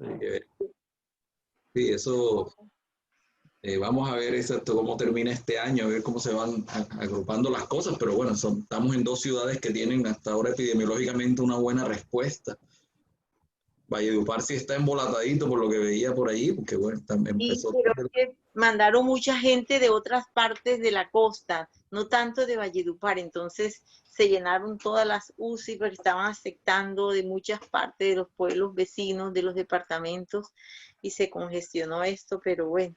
Sí. Sí, eso, vamos a ver exacto cómo termina este año, a ver cómo se van agrupando las cosas, pero bueno, estamos en dos ciudades que tienen hasta ahora epidemiológicamente una buena respuesta. Valledupar sí está embolatadito por lo que veía por ahí, porque bueno, Sí, empezó. pero es que mandaron mucha gente de otras partes de la costa, no tanto de Valledupar, entonces se llenaron todas las UCI porque estaban aceptando de muchas partes de los pueblos vecinos, de los departamentos, y se congestionó esto, pero bueno,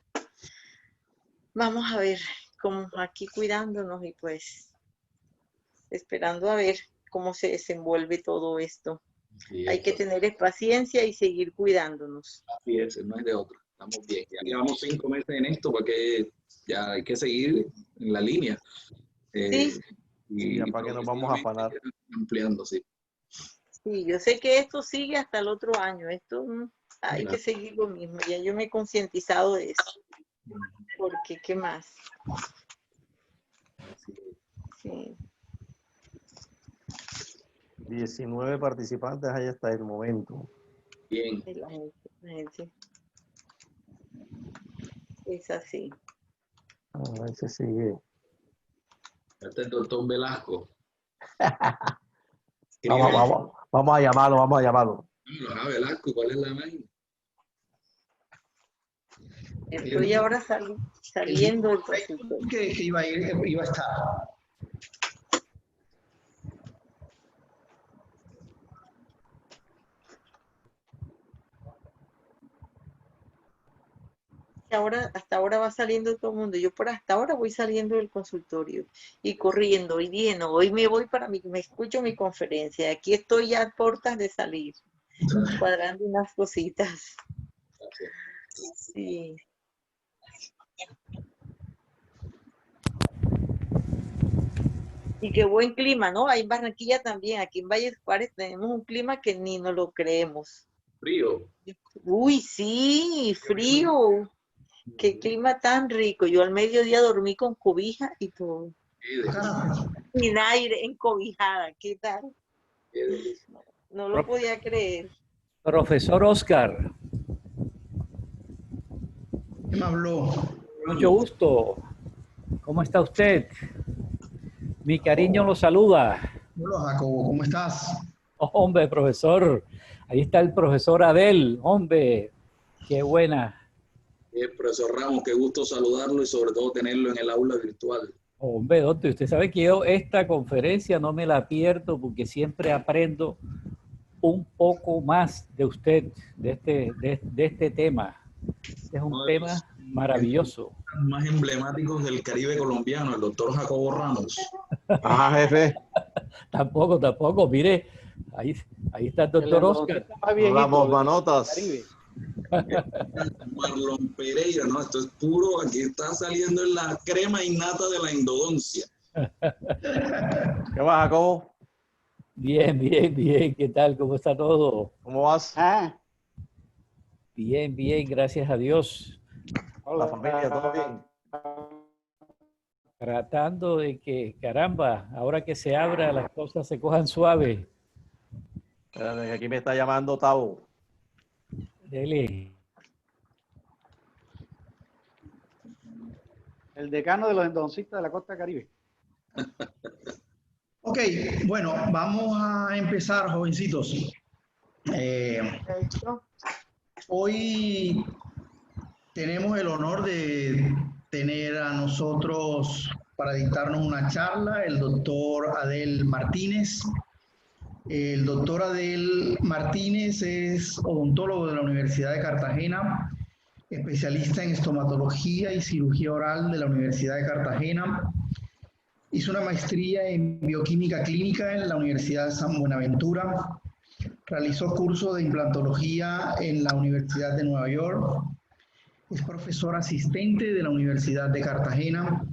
vamos a ver, como aquí cuidándonos y pues esperando a ver cómo se desenvuelve todo esto. Sí, Hay que tener paciencia y seguir cuidándonos. así es, no es de otra. Estamos bien. Ya llevamos 5 meses en esto porque ya hay que seguir en la línea. Sí, Y ya para que nos vamos a afanar. ampliando, sí. sí, yo sé que esto sigue hasta el otro año. Esto hay Claro. que seguir lo mismo. Ya yo me he concientizado de eso. Porque, ¿qué más? Así es. Sí. 19 participantes hay hasta el momento. Bien. La gente es así. Ahí se sigue. Este es el doctor Velasco. Vamos a llamarlo, vamos a llamarlo. Velasco, ¿cuál es la vaina? Estoy ahora saliendo del consultorio. Que iba a estar. Hasta ahora va saliendo todo el mundo. Yo por hasta ahora voy saliendo del consultorio y corriendo. Y dije, no, hoy me voy me escucho mi conferencia. Aquí estoy ya a puertas de salir, cuadrando unas cositas. Sí. Y qué buen clima, ¿no? Hay en Barranquilla también. Aquí en Valledupar tenemos un clima que ni nos lo creemos. Frío. Uy, sí, frío. Qué clima tan rico. Yo al mediodía dormí con cobija y todo. Sin aire, encobijada. ¿Qué tal? Qué delicia. No lo podía creer. Profesor Oscar. ¿Qué me habló? Mucho gusto. ¿Cómo está usted? Mi cariño lo saluda. Hola, Jacobo, ¿cómo estás? Oh, hombre, profesor. Ahí está el profesor Adel. Hombre, qué buena. Profesor Ramos, qué gusto saludarlo y sobre todo tenerlo en el aula virtual. Hombre, doctor, usted sabe que yo esta conferencia no me la pierdo porque siempre aprendo un poco más de usted, de este tema. Este es un tema maravilloso. Más emblemáticos del Caribe colombiano, el doctor Jacobo Ramos. Ajá, jefe. Tampoco. Mire, ahí está el doctor Oscar. Ramos Manotas. Marlon Pereira, ¿no? Esto es puro, aquí está saliendo en la crema innata de la endodoncia. ¿Qué va, Jacobo? Bien. ¿Qué tal? ¿Cómo está todo? ¿Cómo vas? Bien, gracias a Dios. La familia, ¿todo bien? Tratando de que, caramba, ahora que se abra, las cosas se cojan suave. Espérate, que aquí me está llamando Tavo. Dele. El decano de los endoncistas de la costa Caribe. Ok, bueno, vamos a empezar, jovencitos. Hoy tenemos el honor de tener a nosotros para dictarnos una charla el doctor Adel Martínez. El doctor Adel Martínez es odontólogo de la Universidad de Cartagena, especialista en estomatología y cirugía oral de la Universidad de Cartagena. Hizo una maestría en bioquímica clínica en la Universidad de San Buenaventura. Realizó curso de implantología en la Universidad de Nueva York. Es profesor asistente de la Universidad de Cartagena.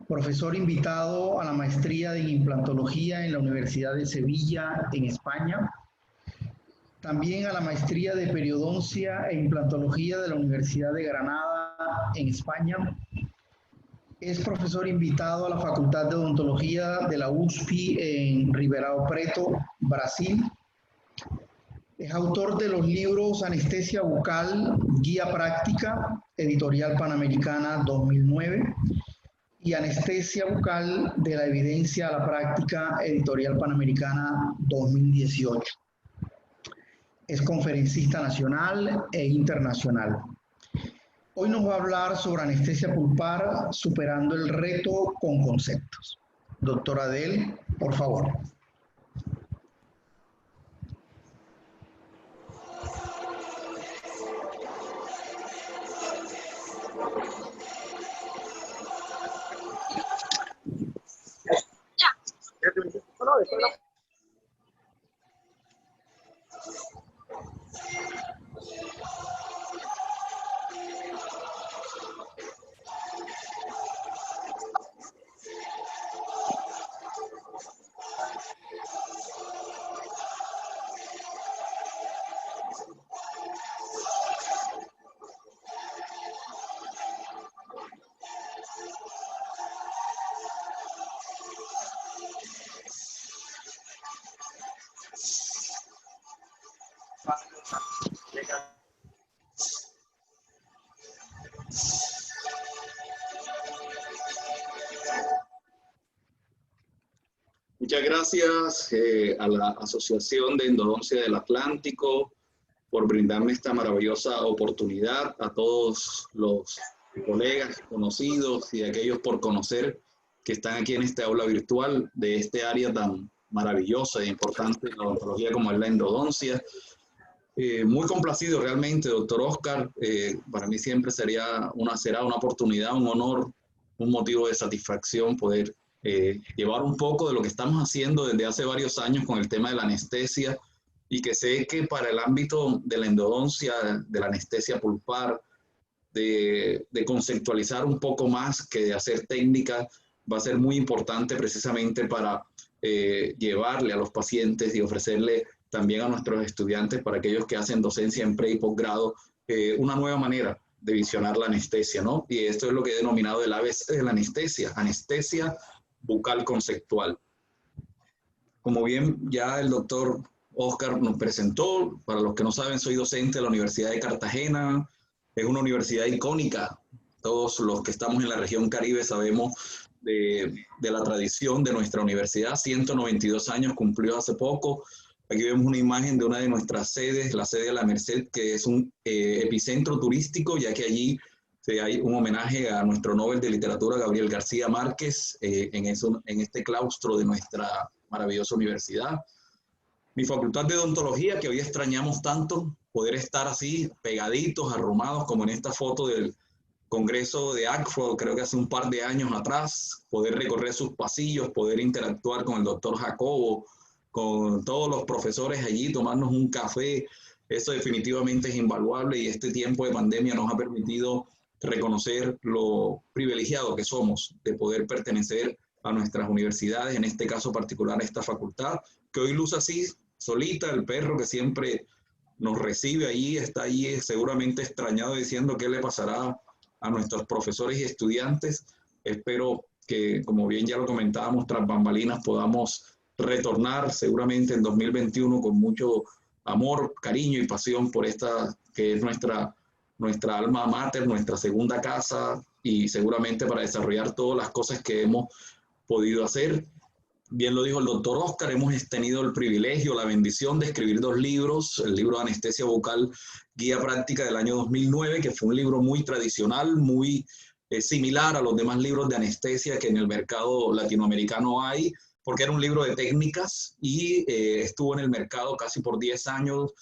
Profesor invitado a la maestría de implantología en la Universidad de Sevilla, en España. También a la maestría de periodoncia e implantología de la Universidad de Granada, en España. Es profesor invitado a la Facultad de Odontología de la USP en Ribeirão Preto, Brasil. Es autor de los libros Anestesia Bucal, Guía Práctica, Editorial Panamericana 2009, y Anestesia Bucal de la Evidencia a la Práctica, Editorial Panamericana 2018. Es conferencista nacional e internacional. Hoy nos va a hablar sobre anestesia pulpar, superando el reto con conceptos. Doctor Adel, por favor. Muchas gracias a la Asociación de Endodoncia del Atlántico por brindarme esta maravillosa oportunidad, a todos los colegas conocidos y aquellos por conocer que están aquí en este aula virtual de este área tan maravillosa e importante de la odontología como es la endodoncia. Muy complacido realmente, doctor Oscar. Para mí siempre será una oportunidad, un honor, un motivo de satisfacción poder llevar un poco de lo que estamos haciendo desde hace varios años con el tema de la anestesia, y que sé que para el ámbito de la endodoncia, de la anestesia pulpar, de conceptualizar un poco más que de hacer técnica, va a ser muy importante precisamente para llevarle a los pacientes y ofrecerle también a nuestros estudiantes, para aquellos que hacen docencia en pre y posgrado, una nueva manera de visionar la anestesia, ¿no? Y esto es lo que he denominado el ABC de la anestesia, anestesia bucal conceptual. Como bien ya el doctor Oscar nos presentó, para los que no saben, soy docente de la Universidad de Cartagena. Es una universidad icónica. Todos los que estamos en la región Caribe sabemos de la tradición de nuestra universidad. 192 años cumplió hace poco. Aquí vemos una imagen de una de nuestras sedes, la sede de La Merced, que es un epicentro turístico, ya que allí hay un homenaje a nuestro Nobel de Literatura, Gabriel García Márquez, en este claustro de nuestra maravillosa universidad. Mi facultad de odontología, que hoy extrañamos tanto, poder estar así, pegaditos, arrumados, como en esta foto del Congreso de ACFO, creo que hace un par de años atrás, poder recorrer sus pasillos, poder interactuar con el doctor Jacobo, con todos los profesores allí, tomarnos un café. Eso definitivamente es invaluable, y este tiempo de pandemia nos ha permitido reconocer lo privilegiado que somos de poder pertenecer a nuestras universidades, en este caso particular a esta facultad, que hoy luce así, solita. El perro que siempre nos recibe allí, está allí seguramente extrañado, diciendo qué le pasará a nuestros profesores y estudiantes. Espero que, como bien ya lo comentábamos, tras bambalinas podamos retornar seguramente en 2021 con mucho amor, cariño y pasión por esta que es nuestra alma mater, nuestra segunda casa, y seguramente para desarrollar todas las cosas que hemos podido hacer. Bien lo dijo el doctor Oscar, hemos tenido el privilegio, la bendición de escribir 2 libros, el libro de Anestesia Bucal, Guía Práctica del año 2009, que fue un libro muy tradicional, muy similar a los demás libros de anestesia que en el mercado latinoamericano hay, porque era un libro de técnicas y estuvo en el mercado casi por 10 años.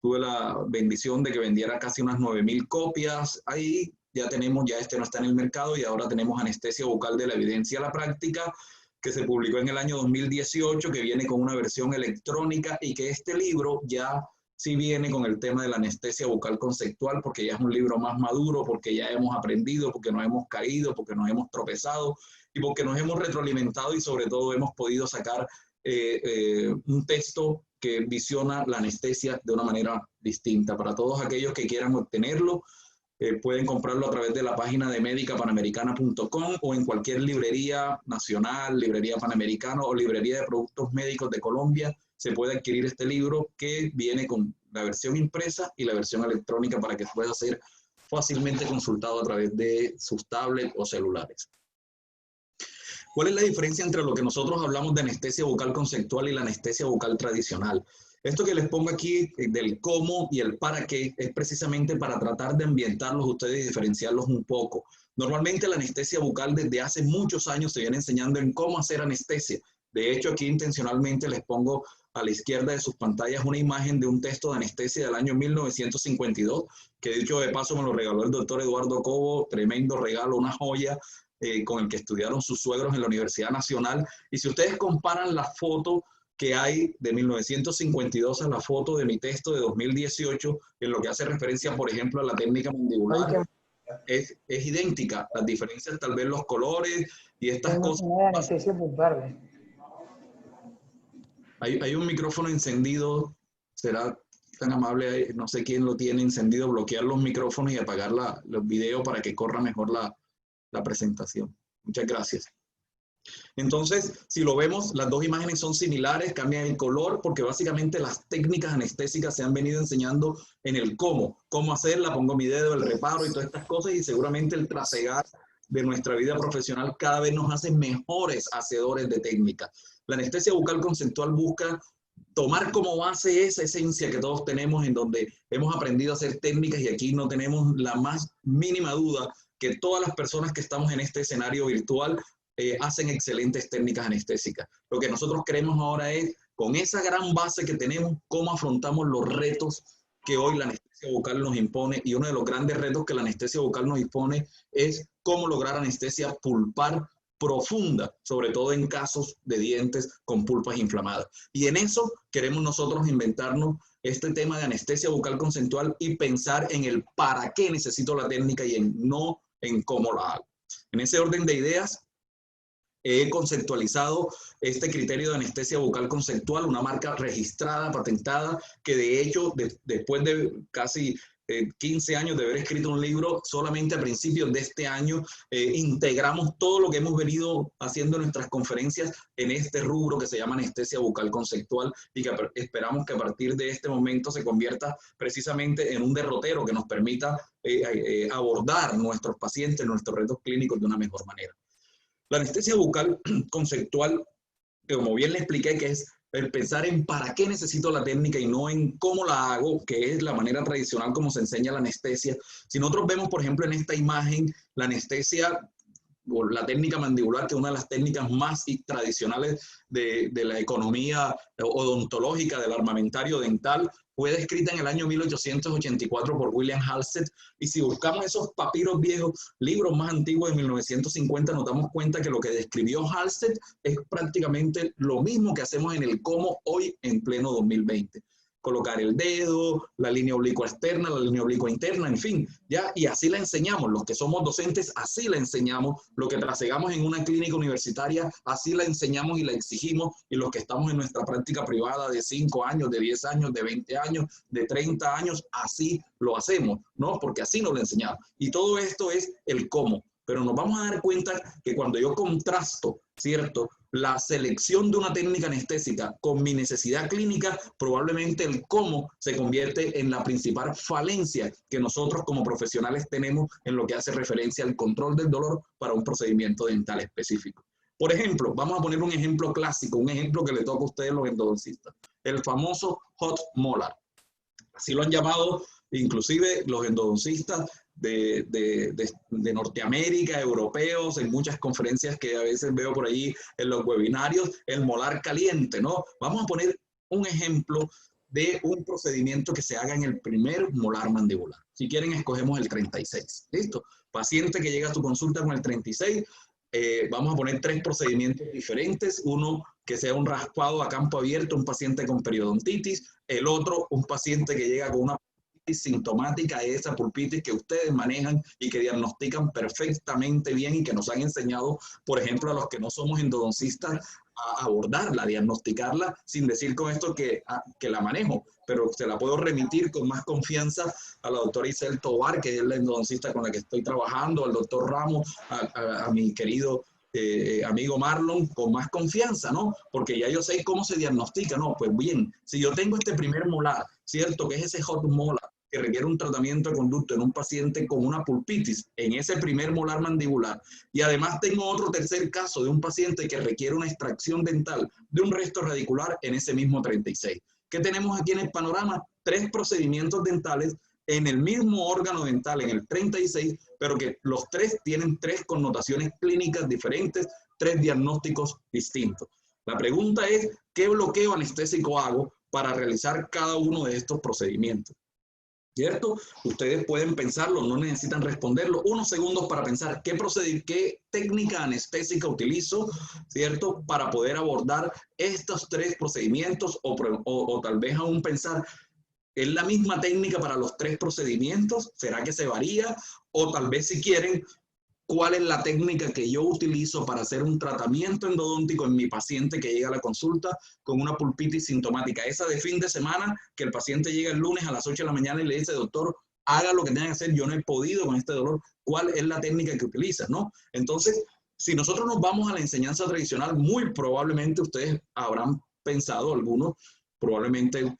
Tuve la bendición de que vendiera casi unas 9.000 copias. Ahí ya tenemos, ya este no está en el mercado, y ahora tenemos Anestesia Bucal de la Evidencia a la Práctica, que se publicó en el año 2018, que viene con una versión electrónica, y que este libro ya sí viene con el tema de la anestesia bucal conceptual, porque ya es un libro más maduro, porque ya hemos aprendido, porque nos hemos caído, porque nos hemos tropezado y porque nos hemos retroalimentado, y sobre todo hemos podido sacar un texto que visiona la anestesia de una manera distinta. Para todos aquellos que quieran obtenerlo, pueden comprarlo a través de la página de medicapanamericana.com o en cualquier librería nacional, librería panamericana o librería de productos médicos de Colombia se puede adquirir este libro que viene con la versión impresa y la versión electrónica para que pueda ser fácilmente consultado a través de sus tablets o celulares. ¿Cuál es la diferencia entre lo que nosotros hablamos de anestesia bucal conceptual y la anestesia bucal tradicional? Esto que les pongo aquí del cómo y el para qué es precisamente para tratar de ambientarlos ustedes y diferenciarlos un poco. Normalmente la anestesia bucal desde hace muchos años se viene enseñando en cómo hacer anestesia. De hecho, aquí intencionalmente les pongo a la izquierda de sus pantallas una imagen de un texto de anestesia del año 1952, que dicho de paso me lo regaló el doctor Eduardo Cobo, tremendo regalo, una joya, con el que estudiaron sus suegros en la Universidad Nacional. Y si ustedes comparan la foto que hay de 1952 a la foto de mi texto de 2018, en lo que hace referencia, por ejemplo, a la técnica mandibular, es idéntica. Las diferencias, tal vez los colores y estas cosas. Hay un micrófono encendido, será tan amable, no sé quién lo tiene encendido, bloquear los micrófonos y apagar los videos para que corra mejor la presentación. Muchas gracias. Entonces, si lo vemos, las dos imágenes son similares, cambian el color, porque básicamente las técnicas anestésicas se han venido enseñando en el cómo hacerla, pongo mi dedo, el reparo y todas estas cosas, y seguramente el trasegar de nuestra vida profesional cada vez nos hace mejores hacedores de técnica. La anestesia bucal conceptual busca tomar como base esa esencia que todos tenemos, en donde hemos aprendido a hacer técnicas, y aquí no tenemos la más mínima duda que todas las personas que estamos en este escenario virtual hacen excelentes técnicas anestésicas. Lo que nosotros queremos ahora es, con esa gran base que tenemos, cómo afrontamos los retos que hoy la anestesia bucal nos impone, y uno de los grandes retos que la anestesia bucal nos impone es cómo lograr anestesia pulpar profunda, sobre todo en casos de dientes con pulpas inflamadas. Y en eso queremos nosotros inventarnos este tema de anestesia bucal conceptual y pensar en el para qué necesito la técnica y no en cómo la hago. En ese orden de ideas, he conceptualizado este criterio de anestesia bucal conceptual, una marca registrada, patentada, que de hecho, después de casi 15 años de haber escrito un libro, solamente a principios de este año integramos todo lo que hemos venido haciendo en nuestras conferencias en este rubro que se llama anestesia bucal conceptual, y que esperamos que a partir de este momento se convierta precisamente en un derrotero que nos permita abordar nuestros pacientes, nuestros retos clínicos de una mejor manera. La anestesia bucal conceptual, como bien le expliqué, que es el pensar en para qué necesito la técnica y no en cómo la hago, que es la manera tradicional como se enseña la anestesia. Si nosotros vemos, por ejemplo, en esta imagen, la anestesia o la técnica mandibular, que es una de las técnicas más tradicionales de la economía odontológica, del armamentario dental, fue descrita en el año 1884 por William Halsted, y si buscamos esos papiros viejos, libros más antiguos de 1950, nos damos cuenta que lo que describió Halsted es prácticamente lo mismo que hacemos en el cómo hoy en pleno 2020. Colocar el dedo, la línea oblicua externa, la línea oblicua interna, en fin, ya, y así la enseñamos. Los que somos docentes, así la enseñamos. Lo que trasegamos en una clínica universitaria, así la enseñamos y la exigimos. Y los que estamos en nuestra práctica privada de 5 años, de 10 años, de 20 años, de 30 años, así lo hacemos, ¿no? Porque así nos lo enseñamos. Y todo esto es el cómo. Pero nos vamos a dar cuenta que cuando yo contrasto, ¿cierto?, la selección de una técnica anestésica con mi necesidad clínica, probablemente el cómo se convierte en la principal falencia que nosotros como profesionales tenemos en lo que hace referencia al control del dolor para un procedimiento dental específico. Por ejemplo, vamos a poner un ejemplo clásico, un ejemplo que le toca a ustedes los endodoncistas, el famoso hot molar. Así lo han llamado inclusive los endodoncistas de Norteamérica, europeos, en muchas conferencias que a veces veo por allí en los webinarios, el molar caliente, ¿no? Vamos a poner un ejemplo de un procedimiento que se haga en el primer molar mandibular. Si quieren, escogemos el 36. ¿Listo? Paciente que llega a tu consulta con el 36, vamos a poner 3 procedimientos diferentes. Uno que sea un raspado a campo abierto, un paciente con periodontitis. El otro, un paciente que llega con una sintomática, esa pulpitis que ustedes manejan y que diagnostican perfectamente bien, y que nos han enseñado, por ejemplo, a los que no somos endodoncistas, a abordarla, a diagnosticarla, sin decir con esto que la manejo, pero se la puedo remitir con más confianza a la doctora Isel Tobar, que es la endodoncista con la que estoy trabajando, al doctor Ramos, a mi querido amigo Marlon, con más confianza, ¿no? Porque ya yo sé cómo se diagnostica, ¿no? Pues bien, si yo tengo este primer molar, ¿cierto? Que es ese hot molar, que requiere un tratamiento de conducto en un paciente con una pulpitis, en ese primer molar mandibular, y además tengo otro tercer caso de un paciente que requiere una extracción dental de un resto radicular en ese mismo 36. ¿Qué tenemos aquí en el panorama? 3 procedimientos dentales en el mismo órgano dental, en el 36, pero que los 3 tienen 3 connotaciones clínicas diferentes, 3 diagnósticos distintos. La pregunta es, ¿qué bloqueo anestésico hago para realizar cada uno de estos procedimientos? ¿Cierto? Ustedes pueden pensarlo, no necesitan responderlo. Unos segundos para pensar qué técnica anestésica utilizo, ¿cierto? Para poder abordar estos 3 procedimientos o tal vez aún pensar, ¿es la misma técnica para los 3 procedimientos? ¿Será que se varía? O tal vez si quieren, ¿cuál es la técnica que yo utilizo para hacer un tratamiento endodóntico en mi paciente que llega a la consulta con una pulpitis sintomática? Esa de fin de semana, que el paciente llega el lunes a las 8 de la mañana y le dice, doctor, haga lo que tenga que hacer, yo no he podido con este dolor. ¿Cuál es la técnica que utiliza, no? Entonces, si nosotros nos vamos a la enseñanza tradicional, muy probablemente ustedes habrán pensado, algunos, probablemente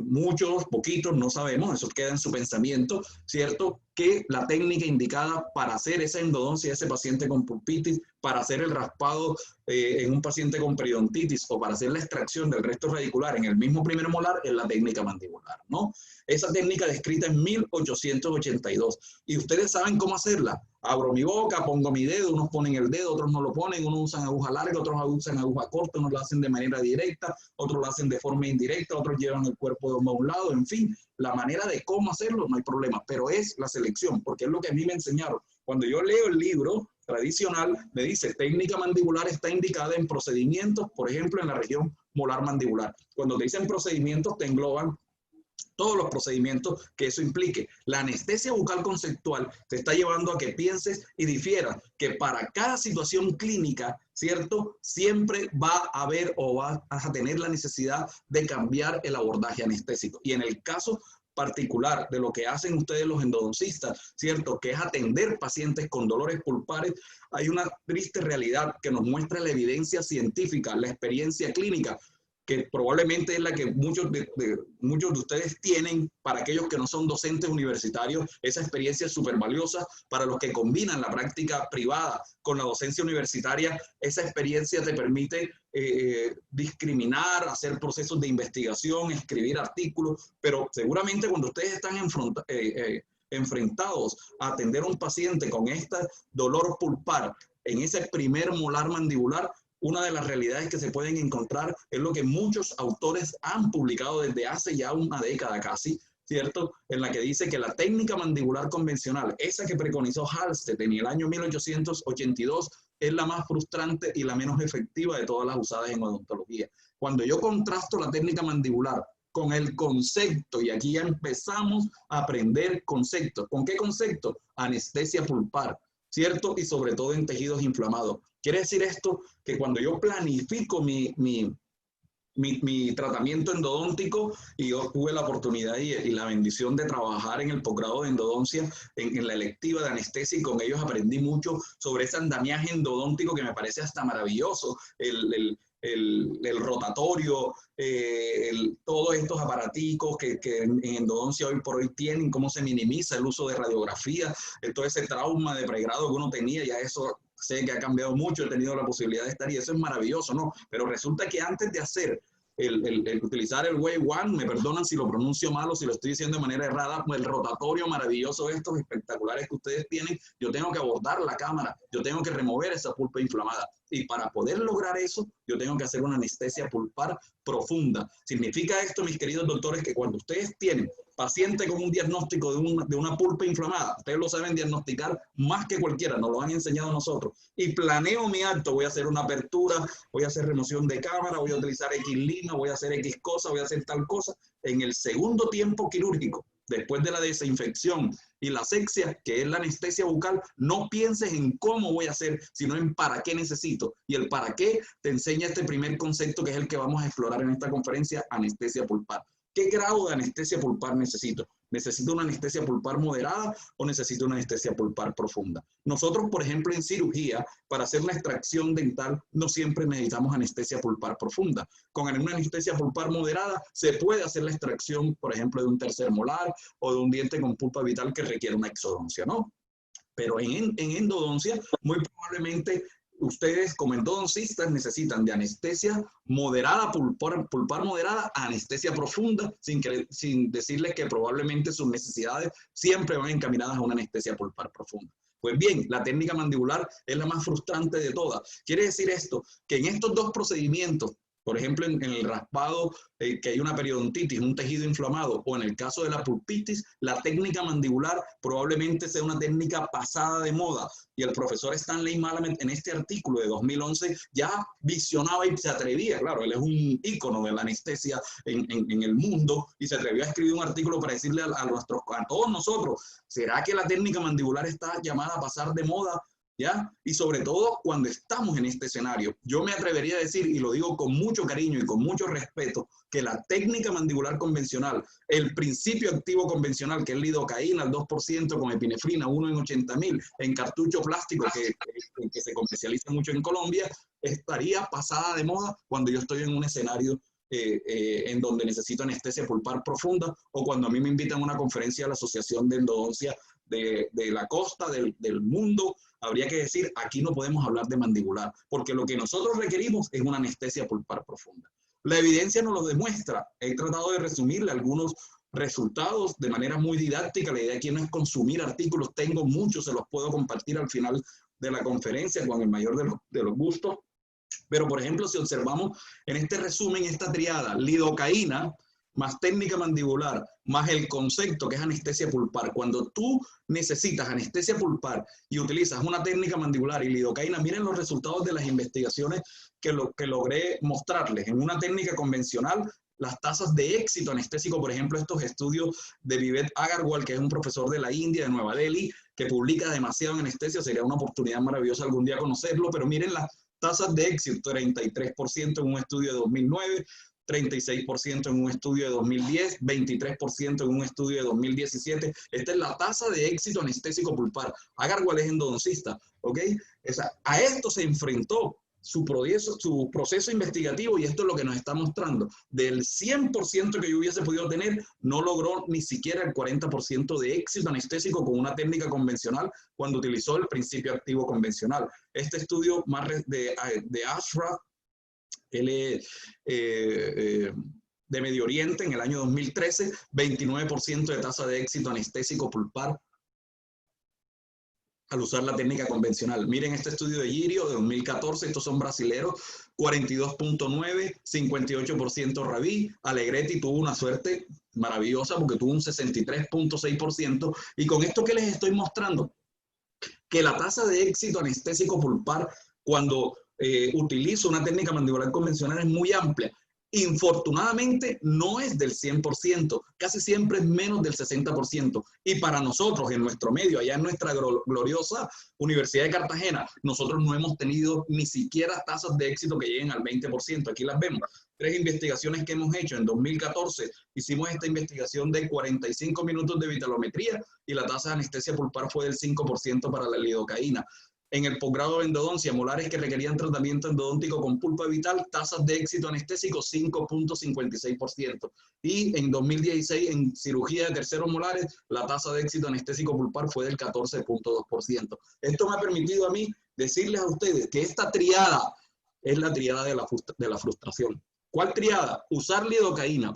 muchos, poquitos, no sabemos, eso queda en su pensamiento, ¿cierto? Que la técnica indicada para hacer esa endodoncia a ese paciente con pulpitis, para hacer el raspado en un paciente con periodontitis o para hacer la extracción del resto radicular en el mismo primer molar es la técnica mandibular, ¿no? Esa técnica descrita en 1882. Y ustedes saben cómo hacerla. Abro mi boca, pongo mi dedo, unos ponen el dedo, otros no lo ponen, unos usan aguja larga, otros usan aguja corta, unos lo hacen de manera directa, otros lo hacen de forma indirecta, otros llevan el cuerpo de un lado, en fin, la manera de cómo hacerlo no hay problema, pero es la selección, porque es lo que a mí me enseñaron. Cuando yo leo el libro tradicional, me dice técnica mandibular está indicada en procedimientos, por ejemplo, en la región molar mandibular. Cuando te dicen procedimientos, te engloban todos los procedimientos que eso implique. La anestesia bucal conceptual te está llevando a que pienses y difieras que para cada situación clínica, ¿cierto? Siempre va a haber o vas a tener la necesidad de cambiar el abordaje anestésico. Y en el caso particular de lo que hacen ustedes los endodoncistas, ¿cierto? Que es atender pacientes con dolores pulpares, hay una triste realidad que nos muestra la evidencia científica, la experiencia clínica, que probablemente es la que muchos de ustedes tienen. Para aquellos que no son docentes universitarios, esa experiencia es súper valiosa. Para los que combinan la práctica privada con la docencia universitaria, esa experiencia te permite discriminar, hacer procesos de investigación, escribir artículos, pero seguramente cuando ustedes están enfrentados a atender a un paciente con este dolor pulpar en ese primer molar mandibular, una de las realidades que se pueden encontrar es lo que muchos autores han publicado desde hace ya una década casi, ¿cierto? En la que dice que la técnica mandibular convencional, esa que preconizó Halsted en el año 1882, es la más frustrante y la menos efectiva de todas las usadas en odontología. Cuando yo contrasto la técnica mandibular con el concepto, y aquí ya empezamos a aprender conceptos. ¿Con qué concepto? Anestesia pulpar, ¿cierto? Y sobre todo en tejidos inflamados. Quiere decir esto que cuando yo planifico mi tratamiento endodóntico, y yo tuve la oportunidad y la bendición de trabajar en el posgrado de endodoncia, en la electiva de anestesia, y con ellos aprendí mucho sobre ese andamiaje endodóntico que me parece hasta maravilloso, el rotatorio, todos estos aparaticos que en endodoncia hoy por hoy tienen, cómo se minimiza el uso de radiografía, todo ese trauma de pregrado que uno tenía, ya eso sé que ha cambiado mucho, he tenido la posibilidad de estar y eso es maravilloso, ¿no? Pero resulta que antes de hacer utilizar el Wave One, me perdonan si lo pronuncio mal o si lo estoy diciendo de manera errada, el rotatorio maravilloso estos espectaculares que ustedes tienen, yo tengo que abordar la cámara, yo tengo que remover esa pulpa inflamada. Y para poder lograr eso, yo tengo que hacer una anestesia pulpar profunda. Significa esto, mis queridos doctores, que cuando ustedes tienen paciente con un diagnóstico de una pulpa inflamada, ustedes lo saben diagnosticar más que cualquiera, nos lo han enseñado a nosotros, y planeo mi acto, voy a hacer una apertura, voy a hacer remoción de cámara, voy a utilizar X lima, voy a hacer X cosa, voy a hacer tal cosa, en el segundo tiempo quirúrgico, después de la desinfección y la asepsia, que es la anestesia bucal, no pienses en cómo voy a hacer, sino en para qué necesito. Y el para qué te enseña este primer concepto, que es el que vamos a explorar en esta conferencia, anestesia pulpar. ¿Qué grado de anestesia pulpar necesito? ¿Necesito una anestesia pulpar moderada o necesito una anestesia pulpar profunda? Nosotros, por ejemplo, en cirugía, para hacer la extracción dental, no siempre necesitamos anestesia pulpar profunda. Con una anestesia pulpar moderada se puede hacer la extracción, por ejemplo, de un tercer molar o de un diente con pulpa vital que requiere una exodoncia, ¿no? Pero en endodoncia, muy probablemente ustedes como endodoncistas necesitan de anestesia moderada, pulpar moderada, a anestesia profunda, sin decirles que probablemente sus necesidades siempre van encaminadas a una anestesia pulpar profunda. Pues bien, la técnica mandibular es la más frustrante de todas. Quiere decir esto, que en estos dos procedimientos, por ejemplo, en el raspado, que hay una periodontitis, un tejido inflamado, o en el caso de la pulpitis, la técnica mandibular probablemente sea una técnica pasada de moda. Y el profesor Stanley Malamet en este artículo de 2011 ya visionaba y se atrevía, claro, él es un ícono de la anestesia en el mundo, y se atrevió a escribir un artículo para decirle a todos nosotros, ¿será que la técnica mandibular está llamada a pasar de moda? ¿Ya? Y sobre todo cuando estamos en este escenario, yo me atrevería a decir, y lo digo con mucho cariño y con mucho respeto, que la técnica mandibular convencional, el principio activo convencional, que es lidocaína al 2% con epinefrina, 1 en 80.000, en cartucho plástico que se comercializa mucho en Colombia, estaría pasada de moda cuando yo estoy en un escenario en donde necesito anestesia pulpar profunda, o cuando a mí me invitan a una conferencia de la Asociación de Endodoncia de la costa, del mundo. Habría que decir, aquí no podemos hablar de mandibular, porque lo que nosotros requerimos es una anestesia pulpar profunda. La evidencia nos lo demuestra. He tratado de resumirle algunos resultados de manera muy didáctica. La idea aquí no es consumir artículos, tengo muchos, se los puedo compartir al final de la conferencia con el mayor de los gustos. Pero, por ejemplo, si observamos en este resumen, esta triada, lidocaína, más técnica mandibular, más el concepto que es anestesia pulpar. Cuando tú necesitas anestesia pulpar y utilizas una técnica mandibular y lidocaína, miren los resultados de las investigaciones que logré mostrarles. En una técnica convencional, las tasas de éxito anestésico, por ejemplo, estos estudios de Vivek Agarwal, que es un profesor de la India, de Nueva Delhi, que publica demasiado en anestesia, sería una oportunidad maravillosa algún día conocerlo, pero miren las tasas de éxito, 33% en un estudio de 2009, 36% en un estudio de 2010, 23% en un estudio de 2017. Esta es la tasa de éxito anestésico pulpar. Agarwal es endodoncista, ¿ok? A esto se enfrentó su proceso investigativo, y esto es lo que nos está mostrando. Del 100% que yo hubiese podido tener, no logró ni siquiera el 40% de éxito anestésico con una técnica convencional cuando utilizó el principio activo convencional. Este estudio más de Ashraf, él es de Medio Oriente, en el año 2013, 29% de tasa de éxito anestésico pulpar al usar la técnica convencional. Miren este estudio de Girio de 2014, estos son brasileros, 42.9, 58% Rabí. Alegretti tuvo una suerte maravillosa porque tuvo un 63.6%. Y con esto que les estoy mostrando, que la tasa de éxito anestésico pulpar cuando utilizo una técnica mandibular convencional es muy amplia. Infortunadamente no es del 100%, casi siempre es menos del 60%. Y para nosotros, en nuestro medio, allá en nuestra gloriosa Universidad de Cartagena, nosotros no hemos tenido ni siquiera tasas de éxito que lleguen al 20%. Aquí las vemos. 3 investigaciones que hemos hecho. En 2014 hicimos esta investigación de 45 minutos de vitalometría y la tasa de anestesia pulpar fue del 5% para la lidocaína. En el posgrado de endodoncia, molares que requerían tratamiento endodóntico con pulpa vital, tasas de éxito anestésico 5.56%. Y en 2016, en cirugía de terceros molares, la tasa de éxito anestésico pulpar fue del 14.2%. Esto me ha permitido a mí decirles a ustedes que esta triada es la triada de la frustración. ¿Cuál triada? Usar lidocaína,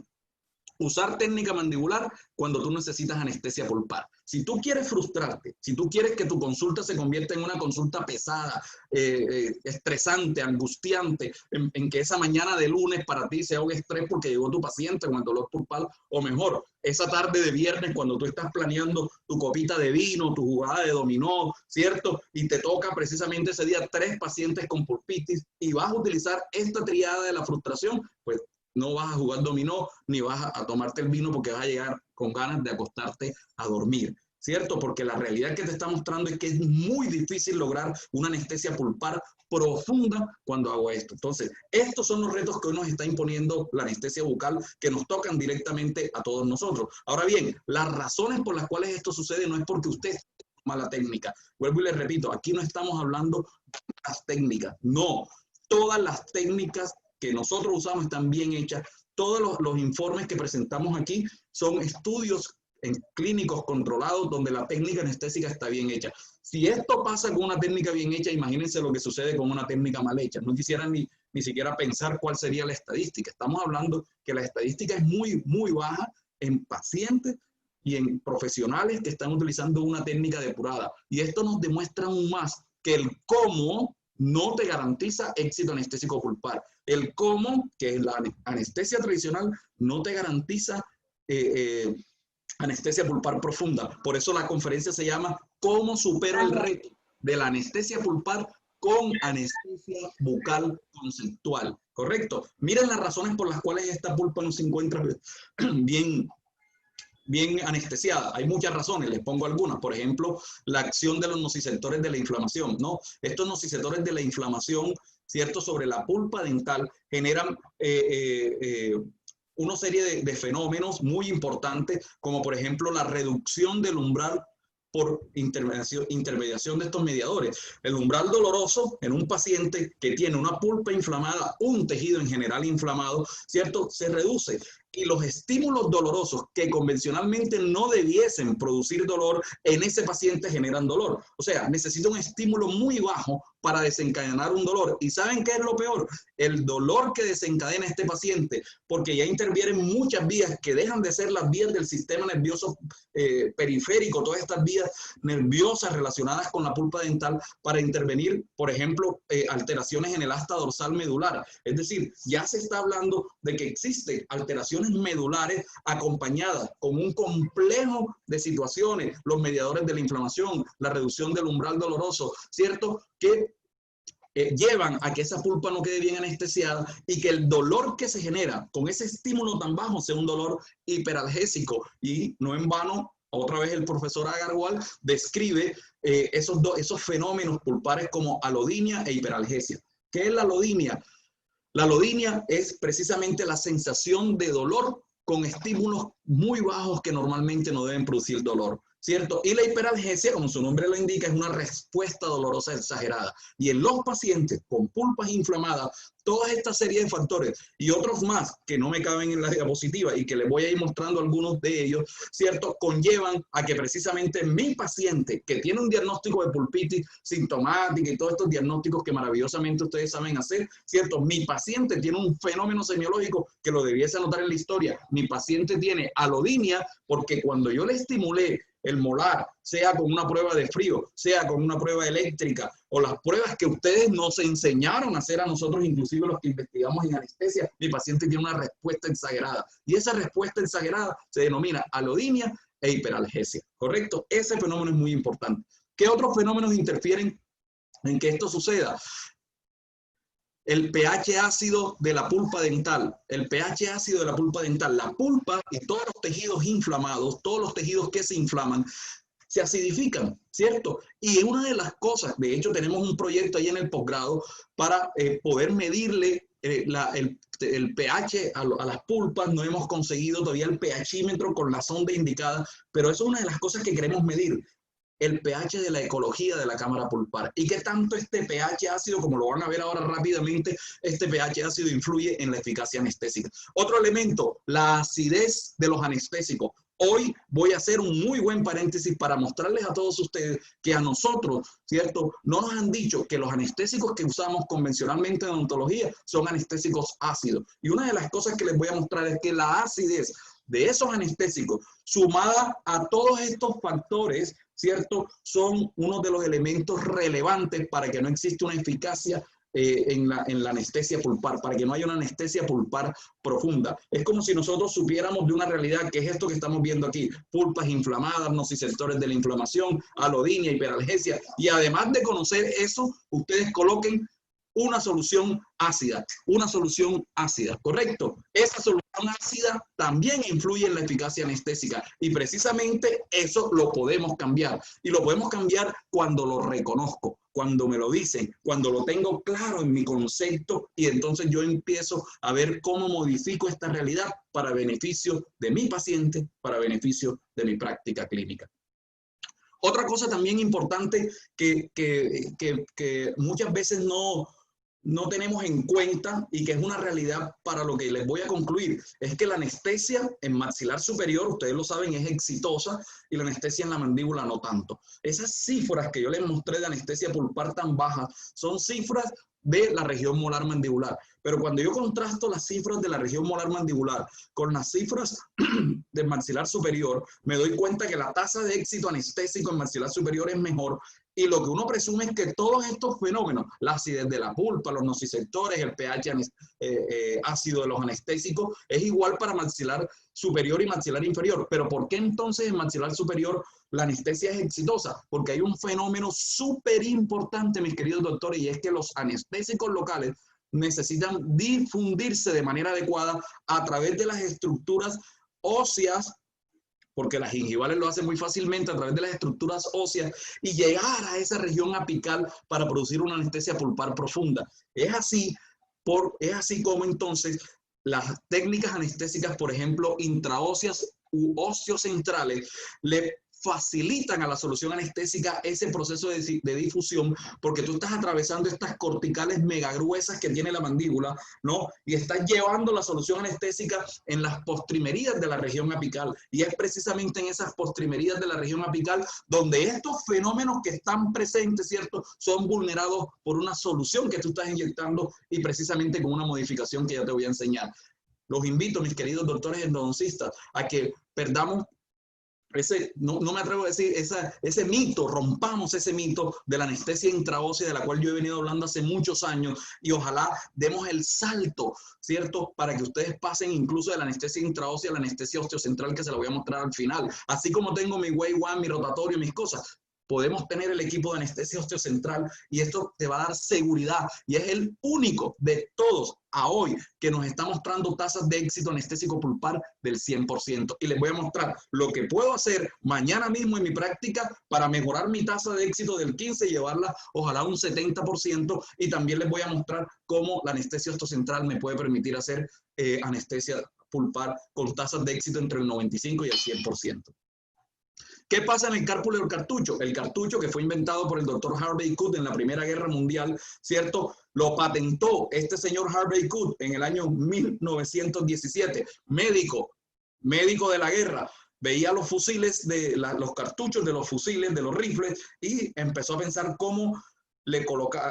usar técnica mandibular cuando tú necesitas anestesia pulpar. Si tú quieres frustrarte, si tú quieres que tu consulta se convierta en una consulta pesada, estresante, angustiante, en que esa mañana de lunes para ti sea un estrés porque llegó tu paciente con el dolor pulpar, o mejor, esa tarde de viernes cuando tú estás planeando tu copita de vino, tu jugada de dominó, ¿cierto? Y te toca precisamente ese día 3 pacientes con pulpitis y vas a utilizar esta triada de la frustración, pues no vas a jugar dominó ni vas a tomarte el vino porque vas a llegar con ganas de acostarte a dormir. ¿cierto? Porque la realidad que te está mostrando es que es muy difícil lograr una anestesia pulpar profunda cuando hago esto. Entonces, estos son los retos que hoy nos está imponiendo la anestesia bucal, que nos tocan directamente a todos nosotros. Ahora bien, las razones por las cuales esto sucede no es porque usted mala técnica. Vuelvo y les repito, aquí no estamos hablando de las técnicas, no. Todas las técnicas que nosotros usamos están bien hechas. Todos los informes que presentamos aquí son estudios clínicos controlados donde la técnica anestésica está bien hecha. Si esto pasa con una técnica bien hecha, imagínense lo que sucede con una técnica mal hecha. No quisiera ni siquiera pensar cuál sería la estadística. Estamos hablando que la estadística es muy baja en pacientes y en profesionales que están utilizando una técnica depurada. Y esto nos demuestra aún más que el cómo no te garantiza éxito anestésico pulpar. El cómo, que es la anestesia tradicional, no te garantiza anestesia pulpar profunda. Por eso la conferencia se llama ¿Cómo supero el reto de la anestesia pulpar con anestesia bucal conceptual? ¿Correcto? Miren las razones por las cuales esta pulpa no se encuentra bien anestesiada. Hay muchas razones, les pongo algunas. Por ejemplo, la acción de los nociceptores de la inflamación, ¿no? Estos nociceptores de la inflamación, ¿cierto? Sobre la pulpa dental generan una serie de fenómenos muy importantes, como por ejemplo la reducción del umbral por intermediación de estos mediadores. El umbral doloroso en un paciente que tiene una pulpa inflamada, un tejido en general inflamado, ¿cierto? Se reduce. Y los estímulos dolorosos que convencionalmente no debiesen producir dolor en ese paciente generan dolor. O sea, necesita un estímulo muy bajo para desencadenar un dolor. ¿Y saben qué es lo peor? El dolor que desencadena este paciente, porque ya intervienen muchas vías que dejan de ser las vías del sistema nervioso periférico, todas estas vías nerviosas relacionadas con la pulpa dental para intervenir, por ejemplo, alteraciones en el asta dorsal medular. Es decir, ya se está hablando de que existen alteraciones medulares acompañadas con un complejo de situaciones, los mediadores de la inflamación, la reducción del umbral doloroso, ¿cierto? Que llevan a que esa pulpa no quede bien anestesiada y que el dolor que se genera con ese estímulo tan bajo sea un dolor hiperalgésico. Y no en vano, otra vez el profesor Agarwal describe esos fenómenos pulpares como alodinia e hiperalgesia. ¿Qué es la alodinia? La alodinia es precisamente la sensación de dolor con estímulos muy bajos que normalmente no deben producir dolor, ¿cierto? Y la hiperalgesia, como su nombre lo indica, es una respuesta dolorosa exagerada. Y en los pacientes con pulpas inflamadas, toda esta serie de factores y otros más que no me caben en la diapositiva y que les voy a ir mostrando algunos de ellos, ¿cierto? Conllevan a que precisamente mi paciente que tiene un diagnóstico de pulpitis sintomática y todos estos diagnósticos que maravillosamente ustedes saben hacer, ¿cierto? Mi paciente tiene un fenómeno semiológico que lo debiese anotar en la historia. Mi paciente tiene alodinia porque cuando yo le estimulé el molar, sea con una prueba de frío, sea con una prueba eléctrica, o las pruebas que ustedes nos enseñaron a hacer a nosotros, inclusive los que investigamos en anestesia, mi paciente tiene una respuesta exagerada. Y esa respuesta exagerada se denomina alodinia e hiperalgesia, ¿correcto? Ese fenómeno es muy importante. ¿Qué otros fenómenos interfieren en que esto suceda? El pH ácido de la pulpa dental. El pH ácido de la pulpa dental. La pulpa y todos los tejidos inflamados, todos los tejidos que se inflaman, se acidifican, ¿cierto? Y una de las cosas, de hecho tenemos un proyecto ahí en el posgrado para poder medirle el pH a las pulpas. No hemos conseguido todavía el pHímetro con la sonda indicada, pero eso es una de las cosas que queremos medir. El pH de la ecología de la cámara pulpar y qué tanto este pH ácido, como lo van a ver ahora rápidamente, este pH ácido influye en la eficacia anestésica. Otro elemento, la acidez de los anestésicos. Hoy voy a hacer un muy buen paréntesis para mostrarles a todos ustedes que a nosotros, ¿cierto? No nos han dicho que los anestésicos que usamos convencionalmente en odontología son anestésicos ácidos. Y una de las cosas que les voy a mostrar es que la acidez de esos anestésicos, sumada a todos estos factores, ¿cierto? Son uno de los elementos relevantes para que no exista una eficacia en la anestesia pulpar, para que no haya una anestesia pulpar profunda. Es como si nosotros supiéramos de una realidad que es esto que estamos viendo aquí, pulpas inflamadas, nociceptores de la inflamación, alodinia, hiperalgesia, y además de conocer eso, ustedes coloquen una solución ácida, ¿correcto? Esa solución ácida también influye en la eficacia anestésica y precisamente eso lo podemos cambiar y lo podemos cambiar cuando lo reconozco, cuando me lo dicen, cuando lo tengo claro en mi concepto y entonces yo empiezo a ver cómo modifico esta realidad para beneficio de mi paciente, para beneficio de mi práctica clínica. Otra cosa también importante que muchas veces no tenemos en cuenta y que es una realidad para lo que les voy a concluir, es que la anestesia en maxilar superior, ustedes lo saben, es exitosa y la anestesia en la mandíbula no tanto. Esas cifras que yo les mostré de anestesia pulpar tan bajas son cifras de la región molar mandibular. Pero cuando yo contrasto las cifras de la región molar mandibular con las cifras del maxilar superior, me doy cuenta que la tasa de éxito anestésico en maxilar superior es mejor. Y lo que uno presume es que todos estos fenómenos, la acidez de la pulpa, los nociceptores, el pH ácido de los anestésicos, es igual para maxilar superior y maxilar inferior. Pero ¿por qué entonces en maxilar superior la anestesia es exitosa? Porque hay un fenómeno súper importante, mis queridos doctores, y es que los anestésicos locales necesitan difundirse de manera adecuada a través de las estructuras óseas, porque las gingivales lo hacen muy fácilmente a través de las estructuras óseas y llegar a esa región apical para producir una anestesia pulpar profunda. Es así como entonces las técnicas anestésicas, por ejemplo, intraóseas u ociocentrales, le facilitan a la solución anestésica ese proceso de difusión, porque tú estás atravesando estas corticales megagruesas que tiene la mandíbula, ¿no? Y estás llevando la solución anestésica en las postrimerías de la región apical. Y es precisamente en esas postrimerías de la región apical donde estos fenómenos que están presentes, ¿cierto?, son vulnerados por una solución que tú estás inyectando y precisamente con una modificación que ya te voy a enseñar. Los invito, mis queridos doctores endodoncistas, a que perdamos no me atrevo a decir ese mito, rompamos ese mito de la anestesia intraósea de la cual yo he venido hablando hace muchos años y ojalá demos el salto, ¿cierto? Para que ustedes pasen incluso de la anestesia intraósea a la anestesia osteocentral que se la voy a mostrar al final. Así como tengo mi Wave One, mi rotatorio, mis cosas, podemos tener el equipo de anestesia osteocentral y esto te va a dar seguridad y es el único de todos a hoy que nos está mostrando tasas de éxito anestésico pulpar del 100%. Y les voy a mostrar lo que puedo hacer mañana mismo en mi práctica para mejorar mi tasa de éxito del 15% y llevarla ojalá a un 70%. Y también les voy a mostrar cómo la anestesia osteocentral me puede permitir hacer anestesia pulpar con tasas de éxito entre el 95% y el 100%. ¿Qué pasa en el cárpulo del cartucho? El cartucho, que fue inventado por el doctor Harvey Coote en la Primera Guerra Mundial, ¿cierto? Lo patentó este señor Harvey Coote en el año 1917. Médico de la guerra. Veía los fusiles, los cartuchos de los fusiles, de los rifles, y empezó a pensar cómo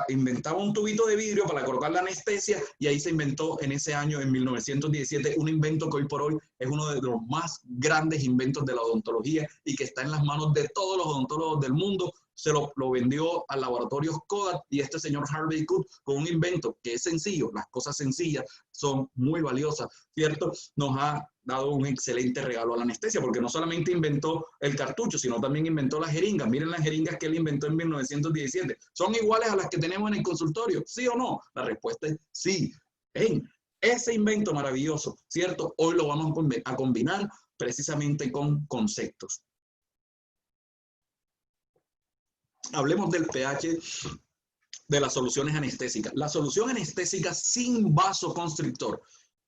inventaba un tubito de vidrio para colocar la anestesia y ahí se inventó en ese año, en 1917, un invento que hoy por hoy es uno de los más grandes inventos de la odontología y que está en las manos de todos los odontólogos del mundo. Se lo vendió a laboratorios Kodak y este señor Harvey Coote con un invento que es sencillo, las cosas sencillas son muy valiosas, ¿cierto? Nos ha dado un excelente regalo a la anestesia porque no solamente inventó el cartucho, sino también inventó las jeringas. Miren las jeringas que él inventó en 1917. ¿Son iguales a las que tenemos en el consultorio? ¿Sí o no? La respuesta es sí. Ese invento maravilloso, ¿cierto? Hoy lo vamos a combinar precisamente con conceptos. Hablemos del pH de las soluciones anestésicas. La solución anestésica sin vasoconstrictor.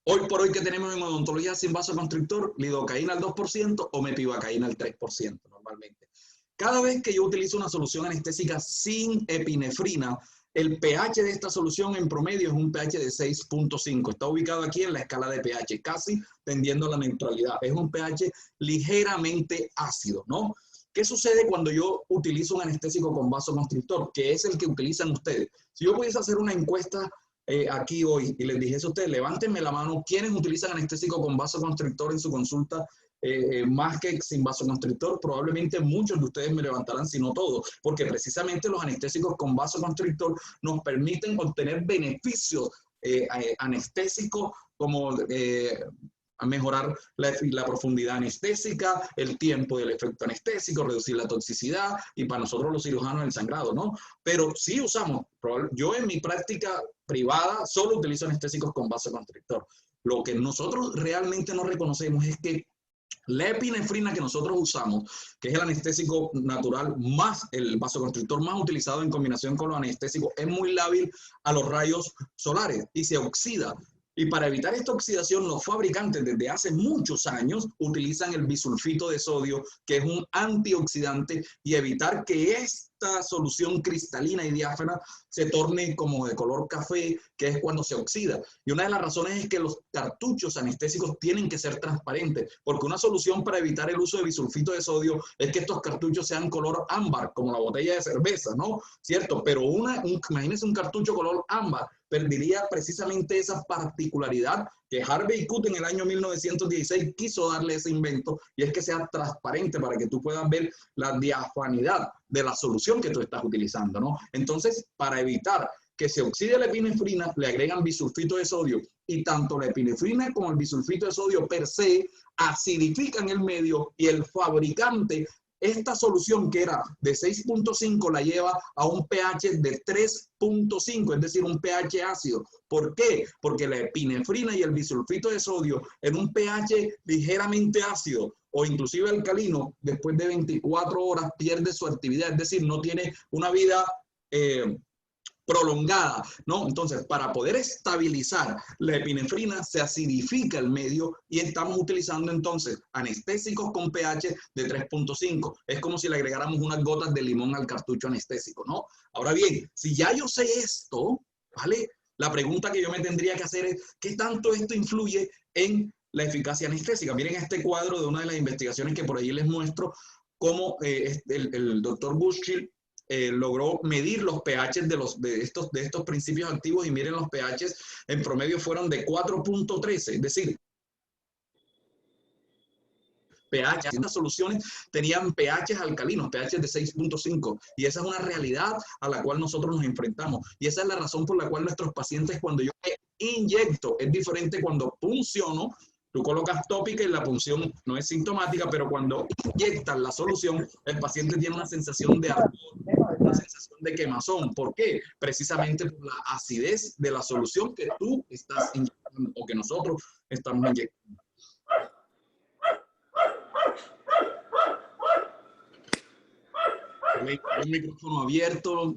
Hoy por hoy, que tenemos en odontología sin vasoconstrictor, lidocaína al 2% o mepivacaína al 3% normalmente. Cada vez que yo utilizo una solución anestésica sin epinefrina, el pH de esta solución en promedio es un pH de 6.5. Está ubicado aquí en la escala de pH, casi tendiendo a la neutralidad. Es un pH ligeramente ácido, ¿no? ¿Qué sucede cuando yo utilizo un anestésico con vasoconstrictor? Que es el que utilizan ustedes. Si yo pudiese hacer una encuesta aquí hoy y les dijese a ustedes, levántenme la mano, ¿quiénes utilizan anestésico con vasoconstrictor en su consulta más que sin vasoconstrictor? Probablemente muchos de ustedes me levantarán, si no todos, porque precisamente los anestésicos con vasoconstrictor nos permiten obtener beneficios anestésicos como a mejorar la profundidad anestésica, el tiempo del efecto anestésico, reducir la toxicidad y para nosotros los cirujanos el sangrado, ¿no? Pero sí usamos, yo en mi práctica privada solo utilizo anestésicos con vasoconstrictor. Lo que nosotros realmente no reconocemos es que la epinefrina que nosotros usamos, que es el anestésico natural más, el vasoconstrictor más utilizado en combinación con los anestésicos, es muy lábil a los rayos solares y se oxida. Y para evitar esta oxidación, los fabricantes desde hace muchos años utilizan el bisulfito de sodio, que es un antioxidante, y evitar que esta solución cristalina y diáfana se torne como de color café, que es cuando se oxida. Y una de las razones es que los cartuchos anestésicos tienen que ser transparentes, porque una solución para evitar el uso de bisulfito de sodio es que estos cartuchos sean color ámbar, como la botella de cerveza, ¿no? ¿Cierto? Pero imagínense un cartucho color ámbar, perdería precisamente esa particularidad que Harvey Kutt en el año 1916 quiso darle ese invento, y es que sea transparente para que tú puedas ver la diafanidad de la solución que tú estás utilizando, ¿no? Entonces, para evitar que se oxide la epinefrina, le agregan bisulfito de sodio, y tanto la epinefrina como el bisulfito de sodio per se acidifican el medio, y el fabricante esta solución que era de 6.5 la lleva a un pH de 3.5, es decir, un pH ácido. ¿Por qué? Porque la epinefrina y el bisulfito de sodio en un pH ligeramente ácido o inclusive alcalino, después de 24 horas pierde su actividad, es decir, no tiene una vida prolongada, ¿no? Entonces, para poder estabilizar la epinefrina, se acidifica el medio y estamos utilizando entonces anestésicos con pH de 3.5. Es como si le agregáramos unas gotas de limón al cartucho anestésico, ¿no? Ahora bien, si ya yo sé esto, ¿vale? La pregunta que yo me tendría que hacer es, ¿qué tanto esto influye en la eficacia anestésica? Miren este cuadro de una de las investigaciones que por ahí les muestro, cómo el doctor Bushkill logró medir los pHs de estos principios activos, y miren los pHs en promedio fueron de 4.13, es decir, pH, estas soluciones tenían pHs alcalinos, pHs de 6.5, y esa es una realidad a la cual nosotros nos enfrentamos, y esa es la razón por la cual nuestros pacientes, cuando yo inyecto, es diferente cuando punciono. Tú colocas tópica y la punción no es sintomática, pero cuando inyectas la solución, el paciente tiene una sensación de ardor, una sensación de quemazón. ¿Por qué? Precisamente por la acidez de la solución que tú estás inyectando o que nosotros estamos inyectando. El micrófono abierto,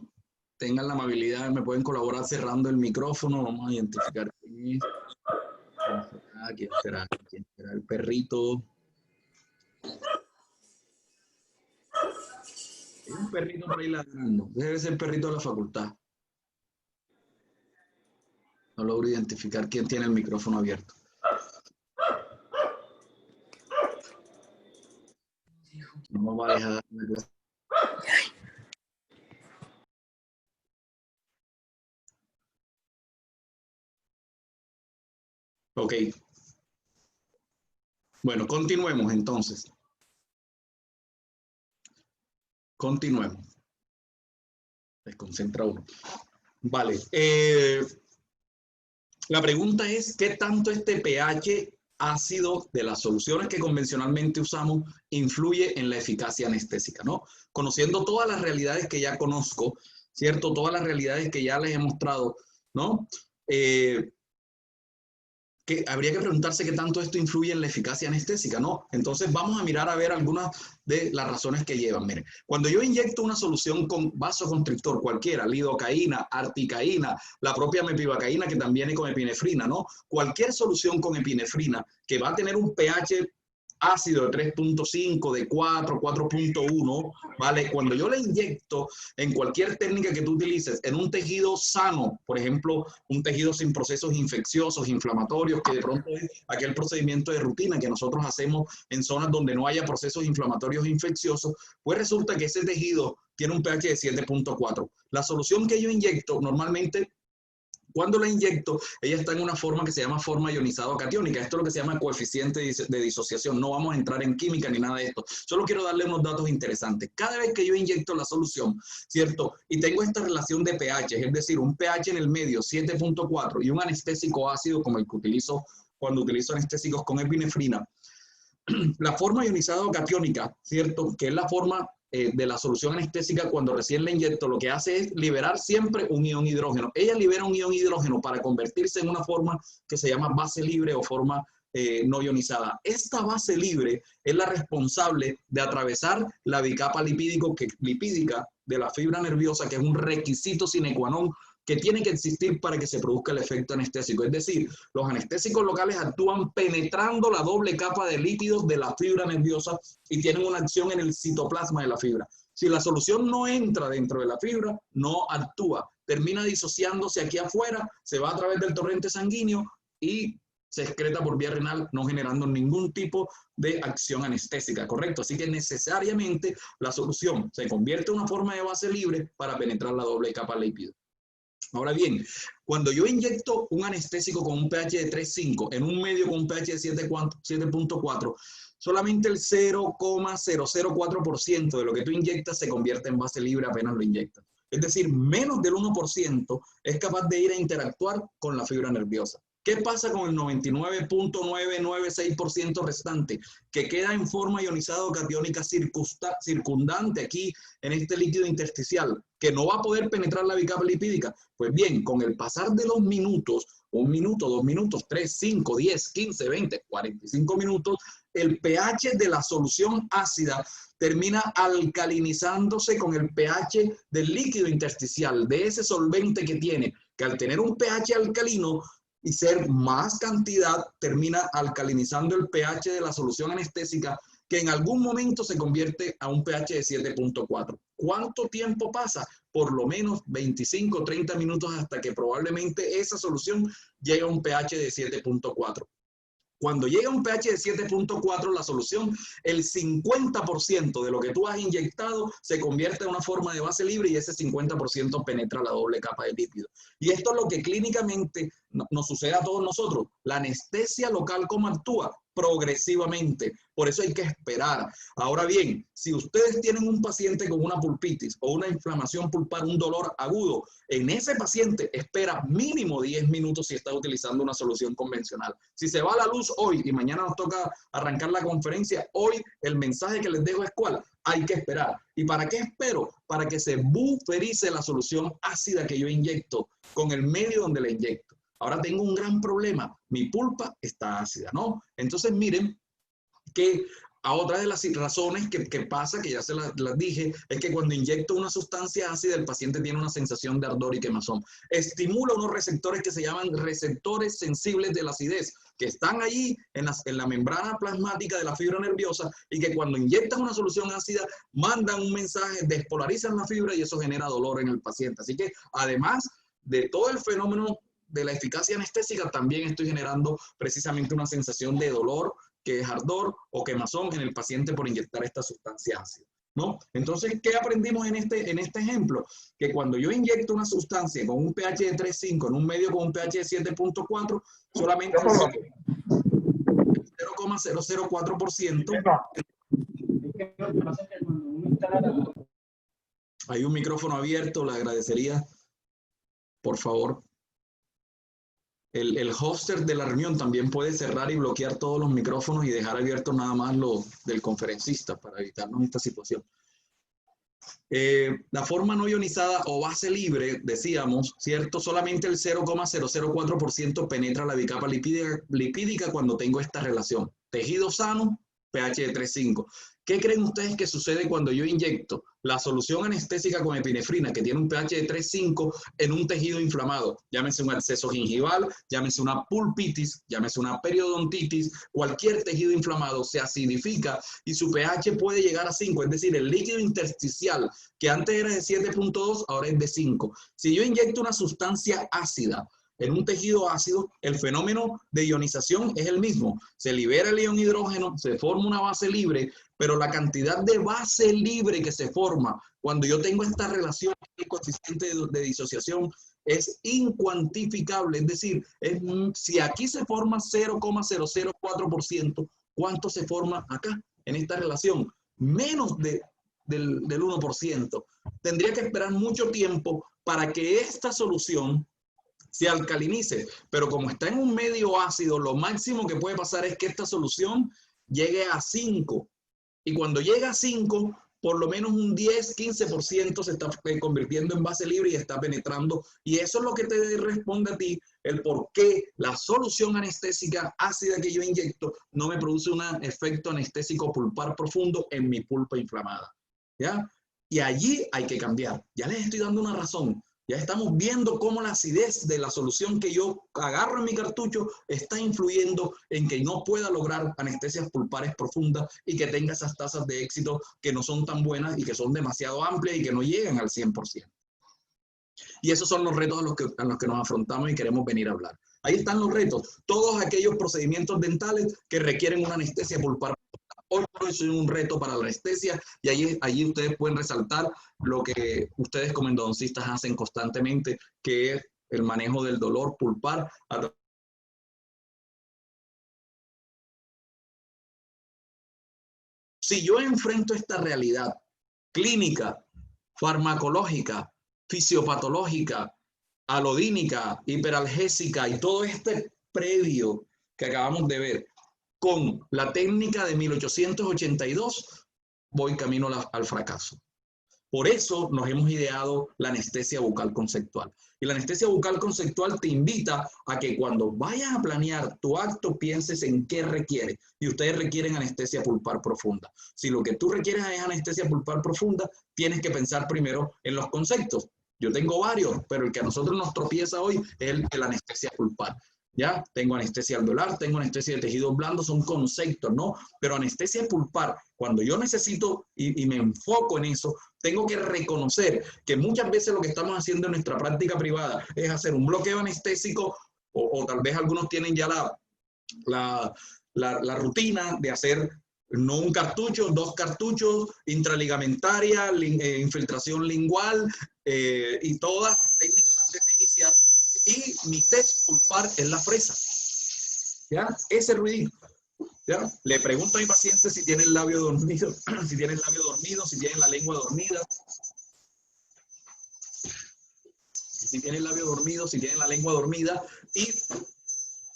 tengan la amabilidad, me pueden colaborar cerrando el micrófono. Vamos a identificar quién es. ¿Quién será? ¿Quién será el perrito? Hay un perrito por ahí ladrando. Debe ser el perrito de la facultad. No logro identificar quién tiene el micrófono abierto. No me va a dejar. Ok. Bueno, continuemos entonces. Continuemos. Desconcentra uno. Vale. La pregunta es, ¿qué tanto este pH ácido de las soluciones que convencionalmente usamos influye en la eficacia anestésica, ¿no? Conociendo todas las realidades que ya conozco, ¿cierto? Todas las realidades que ya les he mostrado, ¿no? Que habría que preguntarse qué tanto esto influye en la eficacia anestésica, ¿no? Entonces vamos a mirar a ver algunas de las razones que llevan. Miren, cuando yo inyecto una solución con vasoconstrictor cualquiera, lidocaína, articaína, la propia mepivacaína que también viene con epinefrina, ¿no? Cualquier solución con epinefrina que va a tener un pH ácido de 3.5, de 4, 4.1, ¿vale? Cuando yo le inyecto en cualquier técnica que tú utilices en un tejido sano, por ejemplo, un tejido sin procesos infecciosos, inflamatorios, que de pronto es aquel procedimiento de rutina que nosotros hacemos en zonas donde no haya procesos inflamatorios infecciosos, pues resulta que ese tejido tiene un pH de 7.4. La solución que yo inyecto normalmente, cuando la inyecto, ella está en una forma que se llama forma ionizado-catiónica. Esto es lo que se llama coeficiente de disociación. No vamos a entrar en química ni nada de esto. Solo quiero darle unos datos interesantes. Cada vez que yo inyecto la solución, ¿cierto? Y tengo esta relación de pH, es decir, un pH en el medio, 7.4, y un anestésico ácido como el que utilizo cuando utilizo anestésicos con epinefrina. La forma ionizada o catiónica, ¿cierto? Que es la forma de la solución anestésica cuando recién la inyecto, lo que hace es liberar siempre un ion hidrógeno. Ella libera un ion hidrógeno para convertirse en una forma que se llama base libre o forma no ionizada. Esta base libre es la responsable de atravesar la bicapa lipídica de la fibra nerviosa, que es un requisito sine qua non que tiene que existir para que se produzca el efecto anestésico. Es decir, los anestésicos locales actúan penetrando la doble capa de lípidos de la fibra nerviosa y tienen una acción en el citoplasma de la fibra. Si la solución no entra dentro de la fibra, no actúa. Termina disociándose aquí afuera, se va a través del torrente sanguíneo y se excreta por vía renal, no generando ningún tipo de acción anestésica, ¿correcto? Así que necesariamente la solución se convierte en una forma de base libre para penetrar la doble capa lípido. Ahora bien, cuando yo inyecto un anestésico con un pH de 3,5 en un medio con un pH de 7,4, solamente el 0,004% de lo que tú inyectas se convierte en base libre apenas lo inyectas. Es decir, menos del 1% es capaz de ir a interactuar con la fibra nerviosa. ¿Qué pasa con el 99.996% restante que queda en forma ionizada o catiónica circundante aquí en este líquido intersticial que no va a poder penetrar la bicapa lipídica? Pues bien, con el pasar de los minutos, 1 minuto, 2 minutos, 3, 5, 10, 15, 20, 45 minutos, el pH de la solución ácida termina alcalinizándose con el pH del líquido intersticial, de ese solvente que tiene, que al tener un pH alcalino y ser más cantidad, termina alcalinizando el pH de la solución anestésica, que en algún momento se convierte a un pH de 7,4. ¿Cuánto tiempo pasa? Por lo menos 25, 30 minutos hasta que probablemente esa solución llegue a un pH de 7,4. Cuando llega a un pH de 7,4, la solución, el 50% de lo que tú has inyectado se convierte en una forma de base libre y ese 50% penetra la doble capa de lípido. Y esto es lo que clínicamente nos sucede a todos nosotros. La anestesia local, ¿cómo actúa? Progresivamente. Por eso hay que esperar. Ahora bien, si ustedes tienen un paciente con una pulpitis o una inflamación pulpar, un dolor agudo, en ese paciente espera mínimo 10 minutos si está utilizando una solución convencional. Si se va la luz hoy y mañana nos toca arrancar la conferencia, hoy el mensaje que les dejo es ¿cuál? Hay que esperar. ¿Y para qué espero? Para que se buferice la solución ácida que yo inyecto con el medio donde la inyecto. Ahora tengo un gran problema. Mi pulpa está ácida, ¿no? Entonces miren que a otra de las razones que pasa, que ya se las dije, es que cuando inyecto una sustancia ácida, el paciente tiene una sensación de ardor y quemazón. Estimula unos receptores que se llaman receptores sensibles de la acidez, que están allí en la membrana plasmática de la fibra nerviosa y que cuando inyectan una solución ácida, mandan un mensaje, despolarizan la fibra y eso genera dolor en el paciente. Así que además de todo el fenómeno de la eficacia anestésica, también estoy generando precisamente una sensación de dolor, que es ardor o quemazón en el paciente por inyectar esta sustancia ácida, ¿no? Entonces, ¿qué aprendimos en este ejemplo? Que cuando yo inyecto una sustancia con un pH de 3,5 en un medio con un pH de 7,4, solamente el 0,004%. Hay un micrófono abierto, le agradecería, por favor. El hoster de la reunión también puede cerrar y bloquear todos los micrófonos y dejar abiertos nada más los del conferencista para evitarnos esta situación. La forma no ionizada o base libre, decíamos, ¿cierto? Solamente el 0,004% penetra la bicapa lipídica cuando tengo esta relación. Tejido sano, pH de 3,5. ¿Qué creen ustedes que sucede cuando yo inyecto la solución anestésica con epinefrina, que tiene un pH de 3,5 en un tejido inflamado? Llámese un absceso gingival, llámese una pulpitis, llámese una periodontitis, cualquier tejido inflamado se acidifica y su pH puede llegar a 5, es decir, el líquido intersticial que antes era de 7,2 ahora es de 5. Si yo inyecto una sustancia ácida en un tejido ácido, el fenómeno de ionización es el mismo. Se libera el ion hidrógeno, se forma una base libre, pero la cantidad de base libre que se forma cuando yo tengo esta relación consistente de disociación es incuantificable. Es decir, si aquí se forma 0,004%, ¿cuánto se forma acá en esta relación? Menos del 1%. Tendría que esperar mucho tiempo para que esta solución se alcalinice, pero como está en un medio ácido, lo máximo que puede pasar es que esta solución llegue a 5. Y cuando llega a 5, por lo menos un 10-15% se está convirtiendo en base libre y está penetrando. Y eso es lo que te responde a ti el por qué la solución anestésica ácida que yo inyecto no me produce un efecto anestésico pulpar profundo en mi pulpa inflamada. ¿Ya? Y allí hay que cambiar. Ya les estoy dando una razón. Ya estamos viendo cómo la acidez de la solución que yo agarro en mi cartucho está influyendo en que no pueda lograr anestesias pulpares profundas y que tenga esas tasas de éxito que no son tan buenas y que son demasiado amplias y que no llegan al 100%. Y esos son los retos a los que nos afrontamos y queremos venir a hablar. Ahí están los retos. Todos aquellos procedimientos dentales que requieren una anestesia pulpar. Hoy por hoy soy un reto para la anestesia y allí ustedes pueden resaltar lo que ustedes como endodoncistas hacen constantemente, que es el manejo del dolor pulpar. Si yo enfrento esta realidad clínica, farmacológica, fisiopatológica, alodínica, hiperalgésica y todo este previo que acabamos de ver, con la técnica de 1882, voy camino al fracaso. Por eso nos hemos ideado la anestesia bucal conceptual. Y la anestesia bucal conceptual te invita a que cuando vayas a planear tu acto, pienses en qué requiere. Y ustedes requieren anestesia pulpar profunda. Si lo que tú requieres es anestesia pulpar profunda, tienes que pensar primero en los conceptos. Yo tengo varios, pero el que a nosotros nos tropieza hoy es el de la anestesia pulpar. ¿Ya? Tengo anestesia alveolar, tengo anestesia de tejidos blandos, son conceptos, ¿no? Pero anestesia pulpar, cuando yo necesito y me enfoco en eso, tengo que reconocer que muchas veces lo que estamos haciendo en nuestra práctica privada es hacer un bloqueo anestésico o tal vez algunos tienen ya la rutina de hacer no un cartucho, 2 cartuchos, intraligamentaria, infiltración lingual y todas las técnicas antes de iniciar. Y mi test pulpar es la fresa. ¿Ya? Ese ruidito. ¿Ya? Le pregunto a mi paciente si tiene el labio dormido, si tiene el labio dormido, si tiene la lengua dormida. Si tiene el labio dormido, si tiene la lengua dormida. Y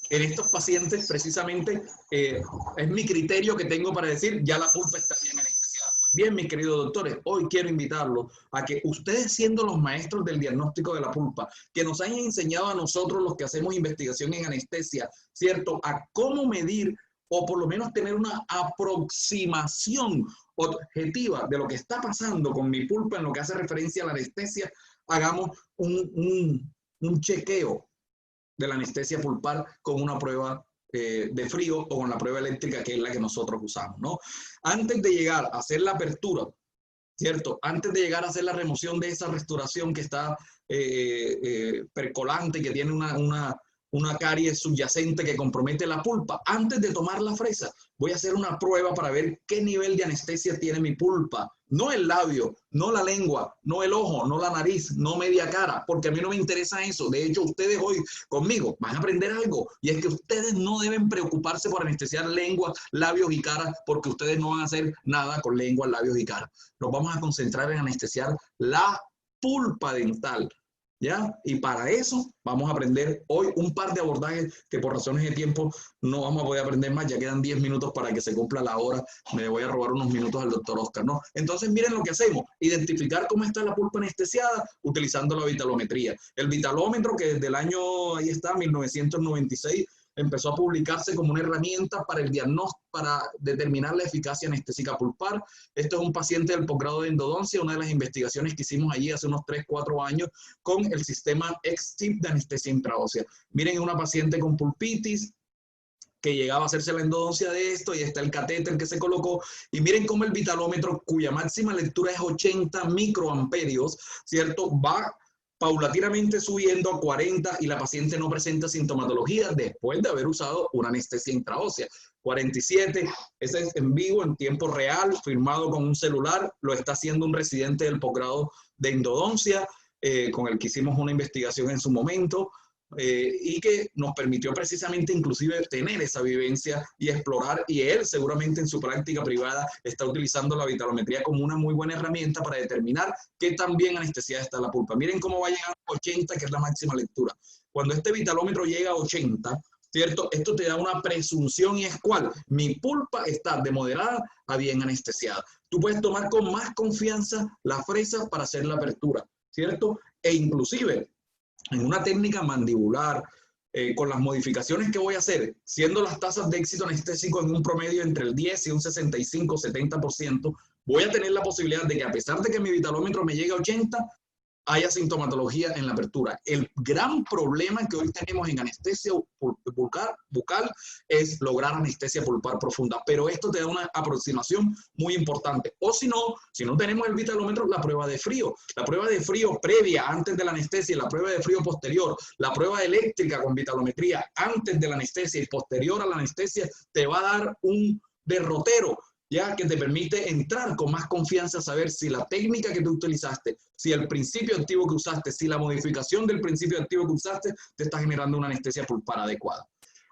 en estos pacientes, precisamente, es mi criterio que tengo para decir, ya la pulpa está bien anestesiada. Bien, mis queridos doctores, hoy quiero invitarlos a que ustedes, siendo los maestros del diagnóstico de la pulpa, que nos hayan enseñado a nosotros los que hacemos investigación en anestesia, ¿cierto?, a cómo medir o por lo menos tener una aproximación objetiva de lo que está pasando con mi pulpa en lo que hace referencia a la anestesia, hagamos un chequeo de la anestesia pulpar con una prueba de frío o con la prueba eléctrica, que es la que nosotros usamos, ¿no? Antes de llegar a hacer la apertura, ¿cierto? Antes de llegar a hacer la remoción de esa restauración que está percolante, que tiene una caries subyacente que compromete la pulpa, antes de tomar la fresa, voy a hacer una prueba para ver qué nivel de anestesia tiene mi pulpa. No el labio, no la lengua, no el ojo, no la nariz, no media cara, porque a mí no me interesa eso. De hecho, ustedes hoy conmigo van a aprender algo, y es que ustedes no deben preocuparse por anestesiar lengua, labios y cara, porque ustedes no van a hacer nada con lengua, labios y cara. Nos vamos a concentrar en anestesiar la pulpa dental. ¿Ya? Y para eso vamos a aprender hoy un par de abordajes que por razones de tiempo no vamos a poder aprender más. Ya quedan 10 minutos para que se cumpla la hora. Me voy a robar unos minutos al doctor Oscar, ¿no? Entonces miren lo que hacemos. Identificar cómo está la pulpa anestesiada utilizando la vitalometría. El vitalómetro, que desde el año, ahí está, 1996, empezó a publicarse como una herramienta para el diagnóstico, para determinar la eficacia anestésica pulpar. Esto es un paciente del posgrado de endodoncia, una de las investigaciones que hicimos allí hace unos 3-4 años con el sistema XTIP de anestesia intraósea. Miren, una paciente con pulpitis que llegaba a hacerse la endodoncia de esto, y está el catéter que se colocó, y miren cómo el vitalómetro, cuya máxima lectura es 80 microamperios, ¿cierto?, va paulatinamente subiendo a 40 y la paciente no presenta sintomatología después de haber usado una anestesia intraósea. 47, ese es en vivo, en tiempo real, firmado con un celular, lo está haciendo un residente del posgrado de endodoncia, con el que hicimos una investigación en su momento, y que nos permitió precisamente inclusive tener esa vivencia y explorar, y él seguramente en su práctica privada está utilizando la vitalometría como una muy buena herramienta para determinar qué tan bien anestesiada está la pulpa. Miren cómo va a llegar a 80, que es la máxima lectura. cuando este vitalómetro llega a 80, ¿cierto? Esto te da una presunción y es cuál. Mi pulpa está de moderada a bien anestesiada. Tú puedes tomar con más confianza la fresa para hacer la apertura, ¿cierto? E inclusive en una técnica mandibular, con las modificaciones que voy a hacer, siendo las tasas de éxito anestésico en un promedio entre el 10 y un 65-70%, voy a tener la posibilidad de que a pesar de que mi vitalómetro me llegue a 80, haya sintomatología en la apertura. El gran problema que hoy tenemos en anestesia bucal es lograr anestesia pulpar profunda, pero esto te da una aproximación muy importante. O si no tenemos el vitalómetro, la prueba de frío. La prueba de frío previa, antes de la anestesia, y la prueba de frío posterior, la prueba eléctrica con vitalometría antes de la anestesia y posterior a la anestesia, te va a dar un derrotero, ya que te permite entrar con más confianza a saber si la técnica que tú utilizaste, si el principio activo que usaste, si la modificación del principio activo que usaste te está generando una anestesia pulpar adecuada.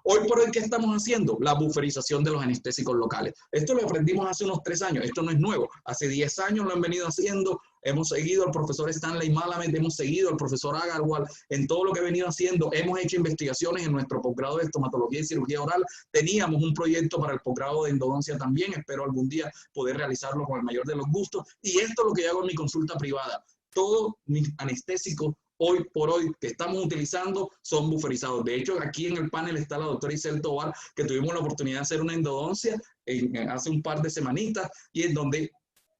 Hoy por hoy, ¿qué estamos haciendo? La buferización de los anestésicos locales. Esto lo aprendimos hace unos 3 años, esto no es nuevo. Hace 10 años lo han venido haciendo, hemos seguido al profesor Stanley Malamed, hemos seguido al profesor Agarwal en todo lo que he venido haciendo. Hemos hecho investigaciones en nuestro posgrado de estomatología y cirugía oral. Teníamos un proyecto para el posgrado de endodoncia también, espero algún día poder realizarlo con el mayor de los gustos. Y esto es lo que yo hago en mi consulta privada. Todos mis anestésicos hoy por hoy que estamos utilizando son buferizados. De hecho, aquí en el panel está la doctora Isel Tobar, que tuvimos la oportunidad de hacer una endodoncia hace un par de semanitas y en donde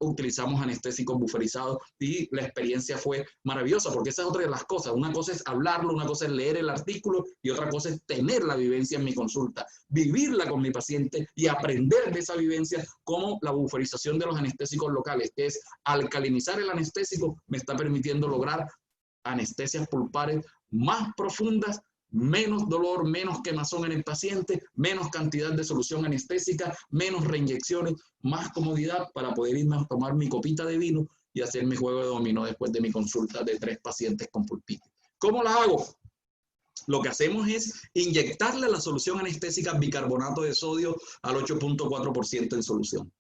utilizamos anestésicos buferizados y la experiencia fue maravillosa, porque esa es otra de las cosas. Una cosa es hablarlo, una cosa es leer el artículo y otra cosa es tener la vivencia en mi consulta, vivirla con mi paciente y aprender de esa vivencia, como la buferización de los anestésicos locales, que es alcalinizar el anestésico, me está permitiendo lograr anestesias pulpares más profundas, menos dolor, menos quemazón en el paciente, menos cantidad de solución anestésica, menos reinyecciones, más comodidad para poder irme a tomar mi copita de vino y hacer mi juego de dominó después de mi consulta de 3 pacientes con pulpitis. ¿Cómo la hago? Lo que hacemos es inyectarle la solución anestésica bicarbonato de sodio al 8.4% en solución.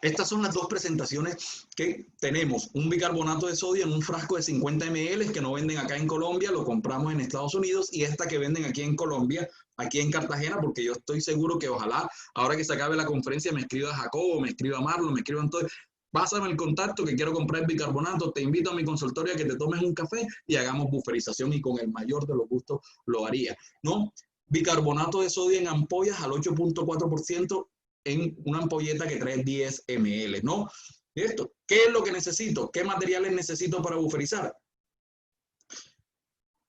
Estas son las dos presentaciones que tenemos. Un bicarbonato de sodio en un frasco de 50 ml que no venden acá en Colombia, lo compramos en Estados Unidos, y esta que venden aquí en Colombia, aquí en Cartagena, porque yo estoy seguro que ojalá, ahora que se acabe la conferencia, me escriba Jacobo, me escriba Marlon, me escriban todos. Pásame el contacto que quiero comprar bicarbonato, te invito a mi consultorio a que te tomes un café y hagamos buferización, y con el mayor de los gustos lo haría, ¿no? Bicarbonato de sodio en ampollas al 8.4%, en una ampolleta que trae 10 ml, ¿no? ¿Esto? ¿Qué es lo que necesito? ¿Qué materiales necesito para buferizar?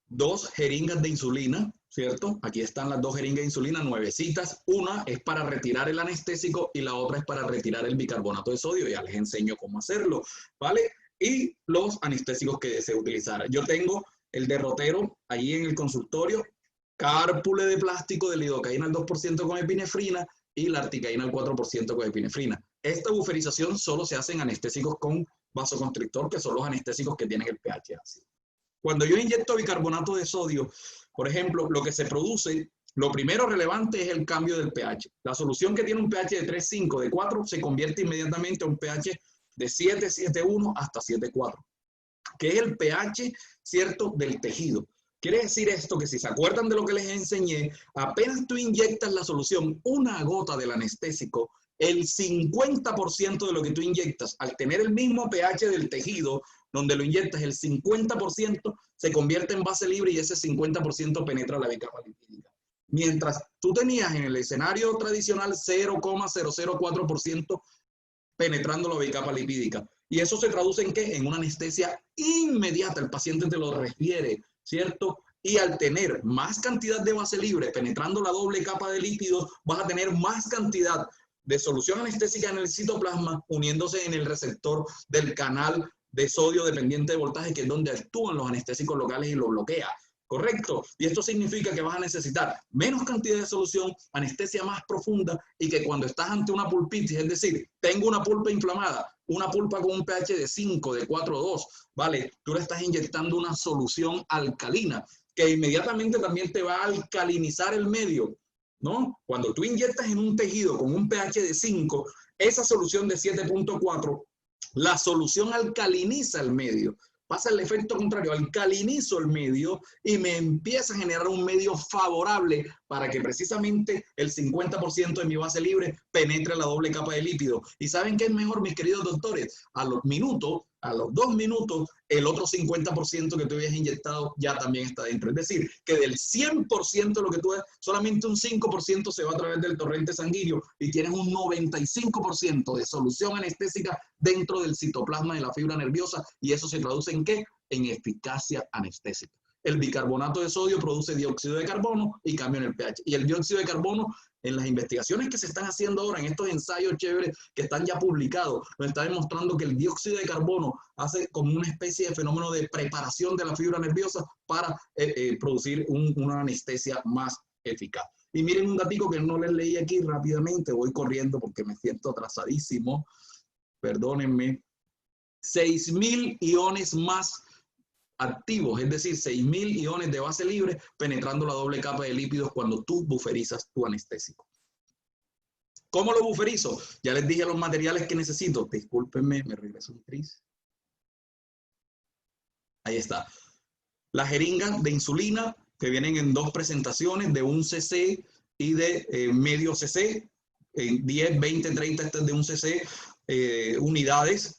2 jeringas de insulina, ¿cierto? Aquí están las 2 jeringas de insulina, nuevecitas. Una es para retirar el anestésico y la otra es para retirar el bicarbonato de sodio. Ya les enseño cómo hacerlo, ¿vale? Y los anestésicos que deseo utilizar. Yo tengo el derrotero ahí en el consultorio, cárpule de plástico de lidocaína al 2% con epinefrina, y la articaína al 4% con epinefrina. Esta buferización solo se hace en anestésicos con vasoconstrictor, que son los anestésicos que tienen el pH ácido. Cuando yo inyecto bicarbonato de sodio, por ejemplo, lo que se produce, lo primero relevante es el cambio del pH. La solución que tiene un pH de 3,5, de 4, se convierte inmediatamente a un pH de 7, 7,1 hasta 7,4, que es el pH, ¿cierto?, del tejido. Quiere decir esto que si se acuerdan de lo que les enseñé, apenas tú inyectas la solución, una gota del anestésico, el 50% de lo que tú inyectas, al tener el mismo pH del tejido, donde lo inyectas, el 50% se convierte en base libre y ese 50% penetra la bicapa lipídica. Mientras tú tenías en el escenario tradicional 0,004% penetrando la bicapa lipídica. ¿Y eso se traduce en qué? En una anestesia inmediata, el paciente te lo refiere, ¿cierto? Y al tener más cantidad de base libre penetrando la doble capa de lípidos, vas a tener más cantidad de solución anestésica en el citoplasma uniéndose en el receptor del canal de sodio dependiente de voltaje, que es donde actúan los anestésicos locales y lo bloquea. ¿Correcto? Y esto significa que vas a necesitar menos cantidad de solución, anestesia más profunda, y que cuando estás ante una pulpitis, es decir, tengo una pulpa inflamada, una pulpa con un pH de 5, de 4,2, ¿vale? Tú le estás inyectando una solución alcalina que inmediatamente también te va a alcalinizar el medio, ¿no? Cuando tú inyectas en un tejido con un pH de 5, esa solución de 7,4, la solución alcaliniza el medio. pasa el efecto contrario, alcalinizo el medio y me empieza a generar un medio favorable para que precisamente el 50% de mi base libre penetre la doble capa de lípido. ¿Y saben qué es mejor, mis queridos doctores? A los 2 minutos, el otro 50% que tú habías inyectado ya también está dentro. Es decir, que del 100% de lo que tú ves, solamente un 5% se va a través del torrente sanguíneo y tienes un 95% de solución anestésica dentro del citoplasma de la fibra nerviosa, y eso se traduce ¿en qué? En eficacia anestésica. El bicarbonato de sodio produce dióxido de carbono y cambia en el pH. Y el dióxido de carbono, en las investigaciones que se están haciendo ahora, en estos ensayos chéveres que están ya publicados, nos está demostrando que el dióxido de carbono hace como una especie de fenómeno de preparación de la fibra nerviosa para producir una anestesia más eficaz. Y miren un datico que no les leí aquí rápidamente, voy corriendo porque me siento atrasadísimo, perdónenme. 6.000 iones más activos, es decir, 6.000 iones de base libre penetrando la doble capa de lípidos cuando tú buferizas tu anestésico. ¿Cómo lo buferizo? Ya les dije los materiales que necesito. Discúlpenme, me regreso un tris. Ahí está. La jeringa de insulina, que vienen en 2 presentaciones, de 1 cc y de medio cc, 10, 20, 30, este es de 1 cc, unidades.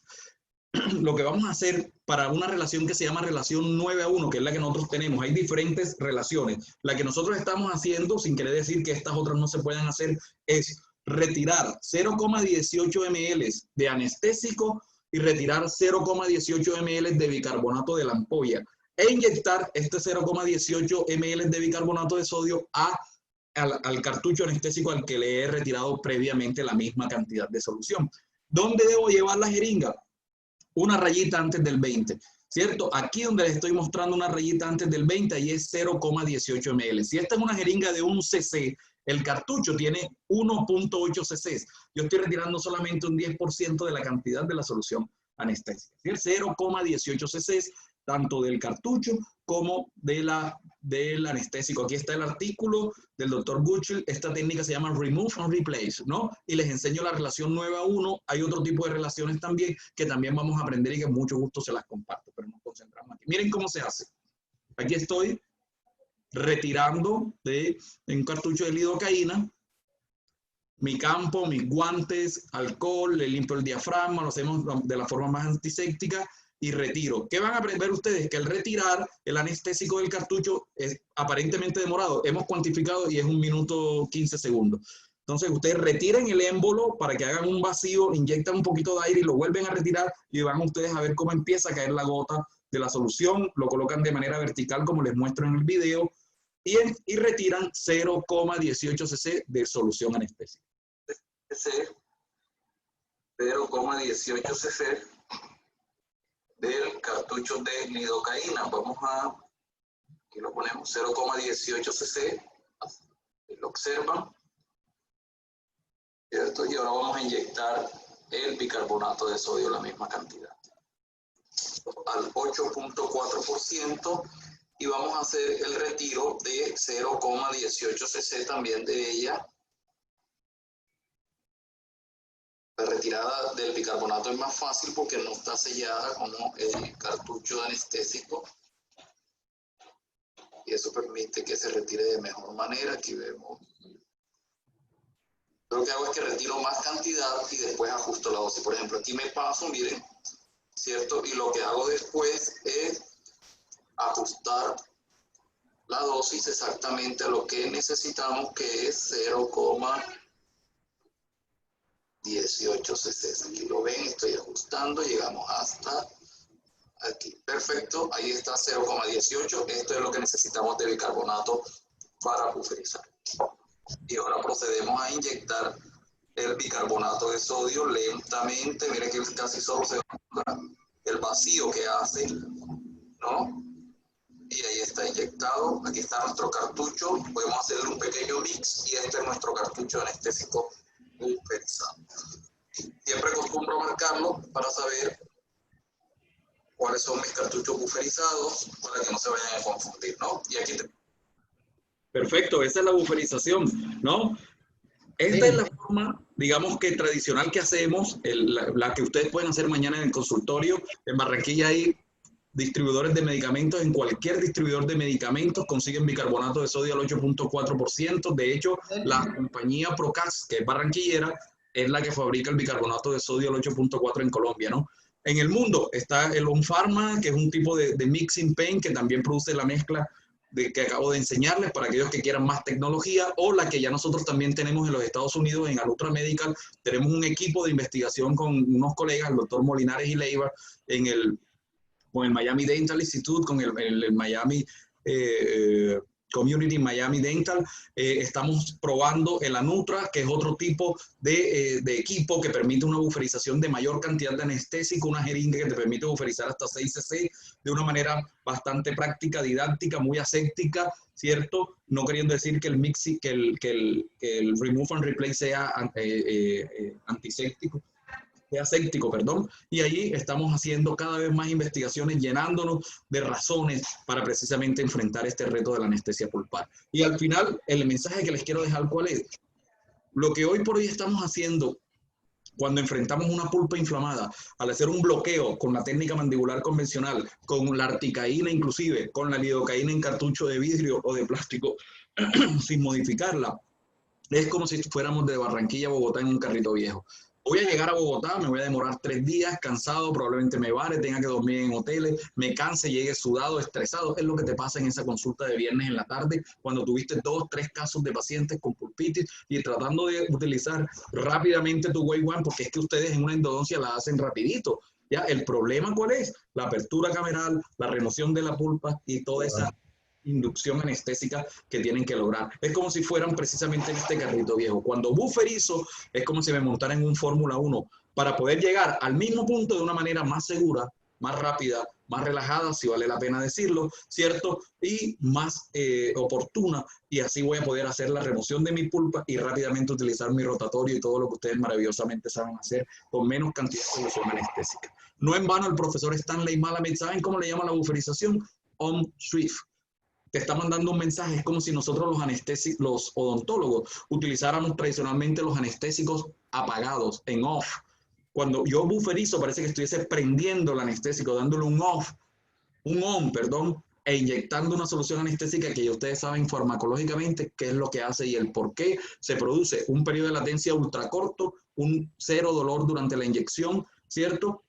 Lo que vamos a hacer para una relación que se llama relación 9:1, que es la que nosotros tenemos, hay diferentes relaciones. La que nosotros estamos haciendo, sin querer decir que estas otras no se puedan hacer, es retirar 0,18 ml de anestésico y retirar 0,18 ml de bicarbonato de la ampolla e inyectar este 0,18 ml de bicarbonato de sodio al cartucho anestésico al que le he retirado previamente la misma cantidad de solución. ¿Dónde debo llevar la jeringa? Una rayita antes del 20, ¿cierto? Aquí donde les estoy mostrando una rayita antes del 20, ahí es 0,18 ml. Si esta es una jeringa de 1 cc, el cartucho tiene 1.8 cc. Yo estoy retirando solamente un 10% de la cantidad de la solución anestésica. 0,18 cc, tanto del cartucho como del anestésico. Aquí está el artículo del doctor Gutschel. Esta técnica se llama Remove and Replace, ¿no? Y les enseño la relación 9:1. Hay otro tipo de relaciones también que también vamos a aprender y que con mucho gusto se las comparto, pero nos concentramos aquí. Miren cómo se hace. Aquí estoy retirando de un cartucho de lidocaína mi campo, mis guantes, alcohol, le limpio el diafragma, lo hacemos de la forma más antiséptica y retiro. ¿Qué van a ver ustedes? Que al retirar el anestésico del cartucho es aparentemente demorado. Hemos cuantificado y es 1 minuto 15 segundos. Entonces ustedes retiren el émbolo para que hagan un vacío, inyectan un poquito de aire y lo vuelven a retirar y van ustedes a ver cómo empieza a caer la gota de la solución. Lo colocan de manera vertical como les muestro en el video y retiran 0,18 cc de solución anestésica. 0,18 cc del cartucho de lidocaína. Vamos a, aquí lo ponemos, 0,18 cc, lo observan, ¿cierto? Y ahora vamos a inyectar el bicarbonato de sodio, la misma cantidad, al 8.4%, y vamos a hacer el retiro de 0,18 cc también de ella. La retirada del bicarbonato es más fácil porque no está sellada como el cartucho anestésico y eso permite que se retire de mejor manera. Aquí vemos. Lo que hago es que retiro más cantidad y después ajusto la dosis. Por ejemplo, aquí me paso, miren, ¿cierto? Y lo que hago después es ajustar la dosis exactamente a lo que necesitamos, que es 0,18 cc. Aquí lo ven, estoy ajustando, llegamos hasta aquí. Perfecto, ahí está 0,18. Esto es lo que necesitamos de bicarbonato para buferizar. Y ahora procedemos a inyectar el bicarbonato de sodio lentamente. Miren que casi solo se va el vacío que hace, ¿no? Y ahí está inyectado. Aquí está nuestro cartucho. Podemos hacerle un pequeño mix y este es nuestro cartucho anestésico buferizado. Siempre acostumbro marcarlo para saber cuáles son mis cartuchos buferizados para que no se vayan a confundir, ¿no? Y aquí perfecto, esa es la buferización, ¿no? Esta es la forma, digamos que tradicional que hacemos, la que ustedes pueden hacer mañana en el consultorio. En Barranquilla hay distribuidores de medicamentos. En cualquier distribuidor de medicamentos consiguen bicarbonato de sodio al 8.4%. De hecho, la compañía Procas, que es barranquillera, es la que fabrica el bicarbonato de sodio al 8.4 en Colombia, ¿no? En el mundo está el OnPharma, que es un tipo de mixing paint que también produce la mezcla que acabo de enseñarles para aquellos que quieran más tecnología, o la que ya nosotros también tenemos en los Estados Unidos, en Alutra Medical. Tenemos un equipo de investigación con unos colegas, el doctor Molinares y Leiva, con el Miami Dental Institute, con el Miami Community Miami Dental. Estamos probando el Anutra, que es otro tipo de equipo que permite una buferización de mayor cantidad de anestésico, una jeringa que te permite buferizar hasta 6 cc de una manera bastante práctica, didáctica, muy aséptica, ¿cierto? No queriendo decir que el mixi, que el remove and replace sea antiséptico, aséptico, perdón, y allí estamos haciendo cada vez más investigaciones, llenándonos de razones para precisamente enfrentar este reto de la anestesia pulpar. Y al final, el mensaje que les quiero dejar, ¿cuál es? Lo que hoy por hoy estamos haciendo cuando enfrentamos una pulpa inflamada, al hacer un bloqueo con la técnica mandibular convencional, con la articaína inclusive, con la lidocaína en cartucho de vidrio o de plástico, sin modificarla, es como si fuéramos de Barranquilla a Bogotá en un carrito viejo. Voy a llegar a Bogotá, me voy a demorar 3 días, cansado, probablemente me vare, tenga que dormir en hoteles, me canse, llegue sudado, estresado. Es lo que te pasa en esa consulta de viernes en la tarde, cuando tuviste 2, 3 casos de pacientes con pulpitis y tratando de utilizar rápidamente tu Wave One, porque es que ustedes en una endodoncia la hacen rapidito. ¿Ya? El problema, ¿cuál es? La apertura cameral, la remoción de la pulpa y toda esa inducción anestésica que tienen que lograr. Es como si fueran precisamente en este carrito viejo. Cuando buferizo, es como si me montara en un Fórmula 1 para poder llegar al mismo punto de una manera más segura, más rápida, más relajada, si vale la pena decirlo, ¿cierto? Y más oportuna, y así voy a poder hacer la remoción de mi pulpa y rápidamente utilizar mi rotatorio y todo lo que ustedes maravillosamente saben hacer con menos cantidad de solución anestésica. No en vano el profesor Stanley Malamed, ¿saben cómo le llama la buferización? On Swift. Te está mandando un mensaje. Es como si nosotros los odontólogos utilizáramos tradicionalmente los anestésicos apagados, en off. Cuando yo buferizo parece que estuviese prendiendo el anestésico, dándole un on, perdón, e inyectando una solución anestésica que ya ustedes saben farmacológicamente qué es lo que hace y el por qué se produce un periodo de latencia ultra corto, un cero dolor durante la inyección, ¿cierto?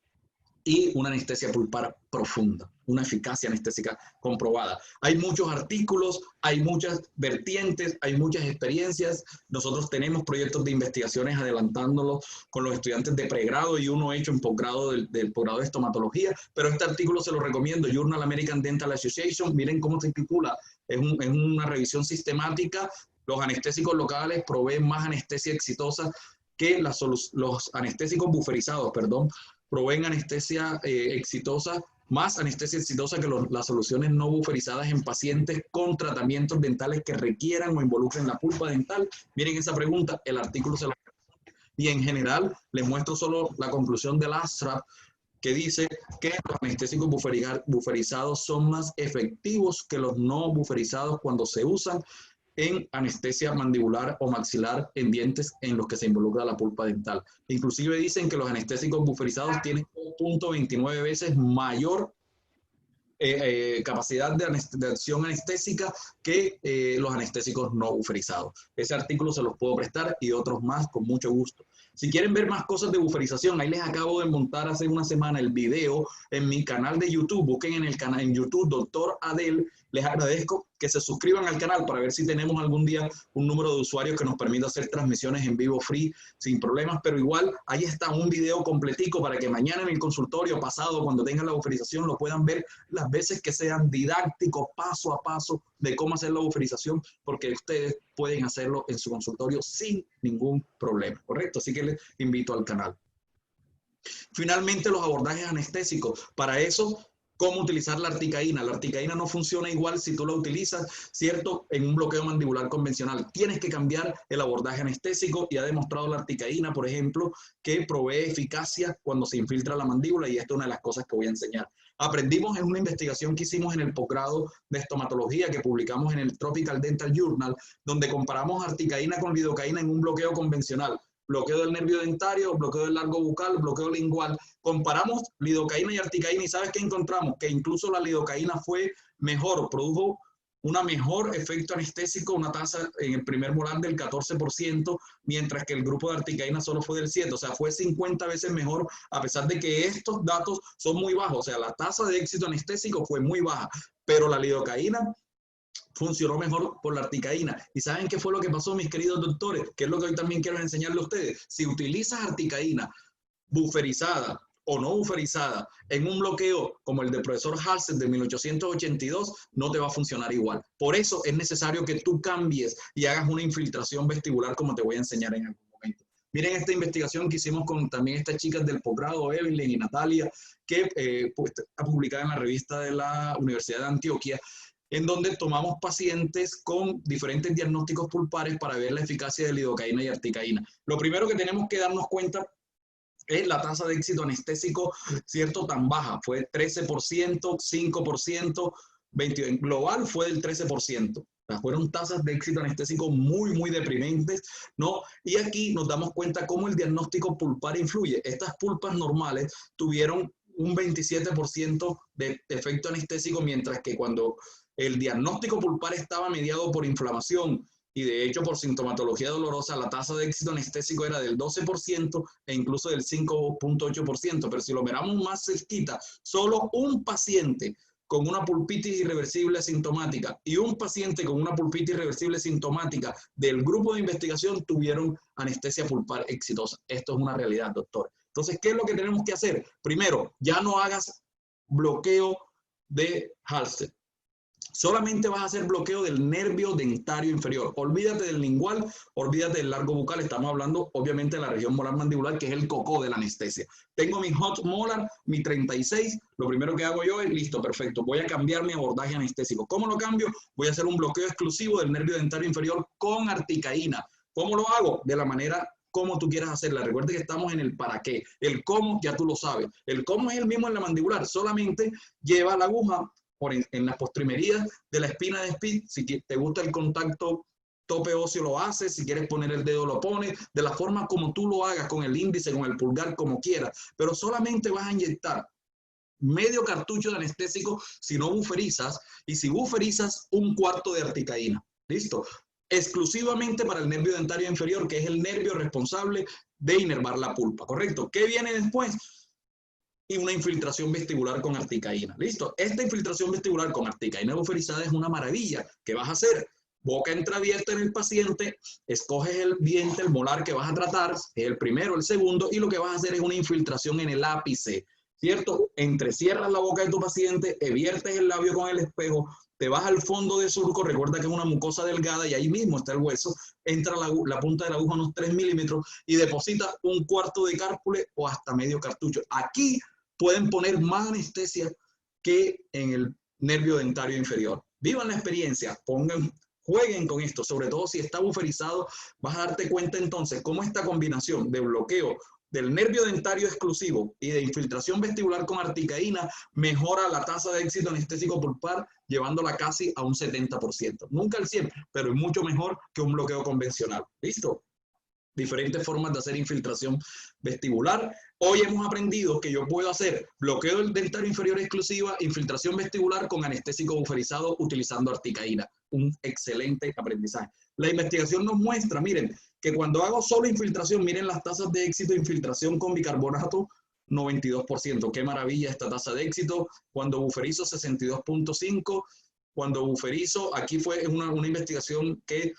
Y una anestesia pulpar profunda, una eficacia anestésica comprobada. Hay muchos artículos, hay muchas vertientes, hay muchas experiencias. Nosotros tenemos proyectos de investigaciones adelantándolos con los estudiantes de pregrado y uno hecho en posgrado del posgrado de estomatología, pero este artículo se lo recomiendo, Journal American Dental Association. Miren cómo se titula, es una revisión sistemática. Los anestésicos locales proveen más anestesia exitosa que los anestésicos buferizados, perdón, proveen anestesia exitosa, más anestesia exitosa que las soluciones no buferizadas en pacientes con tratamientos dentales que requieran o involucren la pulpa dental. Miren esa pregunta, el artículo se lo... Y en general, les muestro solo la conclusión del ASTRAP, que dice que los anestésicos buferizados son más efectivos que los no buferizados cuando se usan en anestesia mandibular o maxilar en dientes en los que se involucra la pulpa dental. Inclusive dicen que los anestésicos buferizados tienen 0.29 veces mayor capacidad de acción anestésica que los anestésicos no buferizados. Ese artículo se los puedo prestar y otros más con mucho gusto. Si quieren ver más cosas de buferización, ahí les acabo de montar hace una semana el video en mi canal de YouTube. Busquen en el canal en YouTube, Dr. Adel. Les agradezco que se suscriban al canal para ver si tenemos algún día un número de usuarios que nos permita hacer transmisiones en vivo free sin problemas, pero igual ahí está un video completico para que mañana en el consultorio pasado, cuando tengan la buferización, lo puedan ver las veces que sean didácticos, paso a paso, de cómo hacer la buferización, porque ustedes pueden hacerlo en su consultorio sin ningún problema, ¿correcto? Así que les invito al canal. Finalmente, los abordajes anestésicos. Para eso, ¿cómo utilizar la articaína? La articaína no funciona igual si tú la utilizas, ¿cierto?, en un bloqueo mandibular convencional. Tienes que cambiar el abordaje anestésico y ha demostrado la articaína, por ejemplo, que provee eficacia cuando se infiltra la mandíbula, y esta es una de las cosas que voy a enseñar. Aprendimos en una investigación que hicimos en el posgrado de estomatología que publicamos en el Tropical Dental Journal, donde comparamos articaína con lidocaína en un bloqueo convencional. bloqueo del nervio dentario, bloqueo del largo bucal, bloqueo lingual. Comparamos lidocaína y articaína y ¿sabes qué encontramos? Que incluso la lidocaína fue mejor, produjo un mejor efecto anestésico, una tasa en el primer molar del 14%, mientras que el grupo de articaína solo fue del 7%, o sea, fue 50 veces mejor, a pesar de que estos datos son muy bajos, o sea, la tasa de éxito anestésico fue muy baja, pero la lidocaína funcionó mejor por la articaína. ¿Y saben qué fue lo que pasó, mis queridos doctores? Que es lo que hoy también quiero enseñarle a ustedes. Si utilizas articaína buferizada o no buferizada en un bloqueo como el del profesor Halsted de 1882, no te va a funcionar igual. Por eso es necesario que tú cambies y hagas una infiltración vestibular como te voy a enseñar en algún momento. Miren esta investigación que hicimos con también estas chicas del posgrado, Evelyn y Natalia, que está publicada en la revista de la Universidad de Antioquia, en donde tomamos pacientes con diferentes diagnósticos pulpares para ver la eficacia de lidocaína y articaína. Lo primero que tenemos que darnos cuenta es la tasa de éxito anestésico, ¿cierto? Tan baja, fue 13%, 5%, 20%, en global fue del 13%. O sea, fueron tasas de éxito anestésico muy, muy deprimentes, ¿no? Y aquí nos damos cuenta cómo el diagnóstico pulpar influye. Estas pulpas normales tuvieron un 27% de efecto anestésico, mientras que cuando el diagnóstico pulpar estaba mediado por inflamación y de hecho por sintomatología dolorosa, la tasa de éxito anestésico era del 12% e incluso del 5.8%. Pero si lo miramos más cerquita, solo un paciente con una pulpitis irreversible asintomática y un paciente con una pulpitis irreversible sintomática del grupo de investigación tuvieron anestesia pulpar exitosa. Esto es una realidad, doctor. Entonces, ¿qué es lo que tenemos que hacer? Primero, ya no hagas bloqueo de Halsted. Solamente vas a hacer bloqueo del nervio dentario inferior. Olvídate del lingual, olvídate del largo bucal. Estamos hablando, obviamente, de la región molar mandibular, que es el cocó de la anestesia. Tengo mi hot molar, mi 36. Lo primero que hago yo es, listo, perfecto. Voy a cambiar mi abordaje anestésico. ¿Cómo lo cambio? Voy a hacer un bloqueo exclusivo del nervio dentario inferior con articaína. ¿Cómo lo hago? De la manera como tú quieras hacerla. Recuerda que estamos en el para qué. El cómo ya tú lo sabes. El cómo es el mismo en la mandibular. Solamente lleva la aguja en las postrimerías de la espina de Spitz. Si te gusta el contacto tope óseo lo haces, si quieres poner el dedo lo pones, de la forma como tú lo hagas, con el índice, con el pulgar, como quieras, pero solamente vas a inyectar medio cartucho de anestésico si no buferizas, y si buferizas, un cuarto de articaína. ¿Listo? Exclusivamente para el nervio dentario inferior, que es el nervio responsable de inervar la pulpa, ¿correcto? ¿Qué viene después? Y una infiltración vestibular con articaína. ¿Listo? Esta infiltración vestibular con articaína buferizada es una maravilla. ¿Qué vas a hacer? Boca entreabierta en el paciente, escoges el diente, el molar que vas a tratar, el primero, el segundo, y lo que vas a hacer es una infiltración en el ápice, ¿cierto? Entrecierras la boca de tu paciente, viertes el labio con el espejo, te vas al fondo del surco, recuerda que es una mucosa delgada y ahí mismo está el hueso, entra la punta de la aguja unos 3 milímetros y deposita un cuarto de cárpule o hasta medio cartucho. Aquí pueden poner más anestesia que en el nervio dentario inferior. Vivan la experiencia, jueguen con esto, sobre todo si está buferizado, vas a darte cuenta entonces cómo esta combinación de bloqueo del nervio dentario exclusivo y de infiltración vestibular con articaína mejora la tasa de éxito anestésico pulpar, llevándola casi a un 70%. Nunca al 100%, pero es mucho mejor que un bloqueo convencional. ¿Listo? Diferentes formas de hacer infiltración vestibular. Hoy hemos aprendido que yo puedo hacer bloqueo del dentario inferior exclusiva, infiltración vestibular con anestésico buferizado utilizando articaína. Un excelente aprendizaje. La investigación nos muestra, miren, que cuando hago solo infiltración, miren las tasas de éxito de infiltración con bicarbonato, 92%. Qué maravilla esta tasa de éxito. Cuando buferizo, 62.5%. Cuando buferizo, aquí fue una investigación que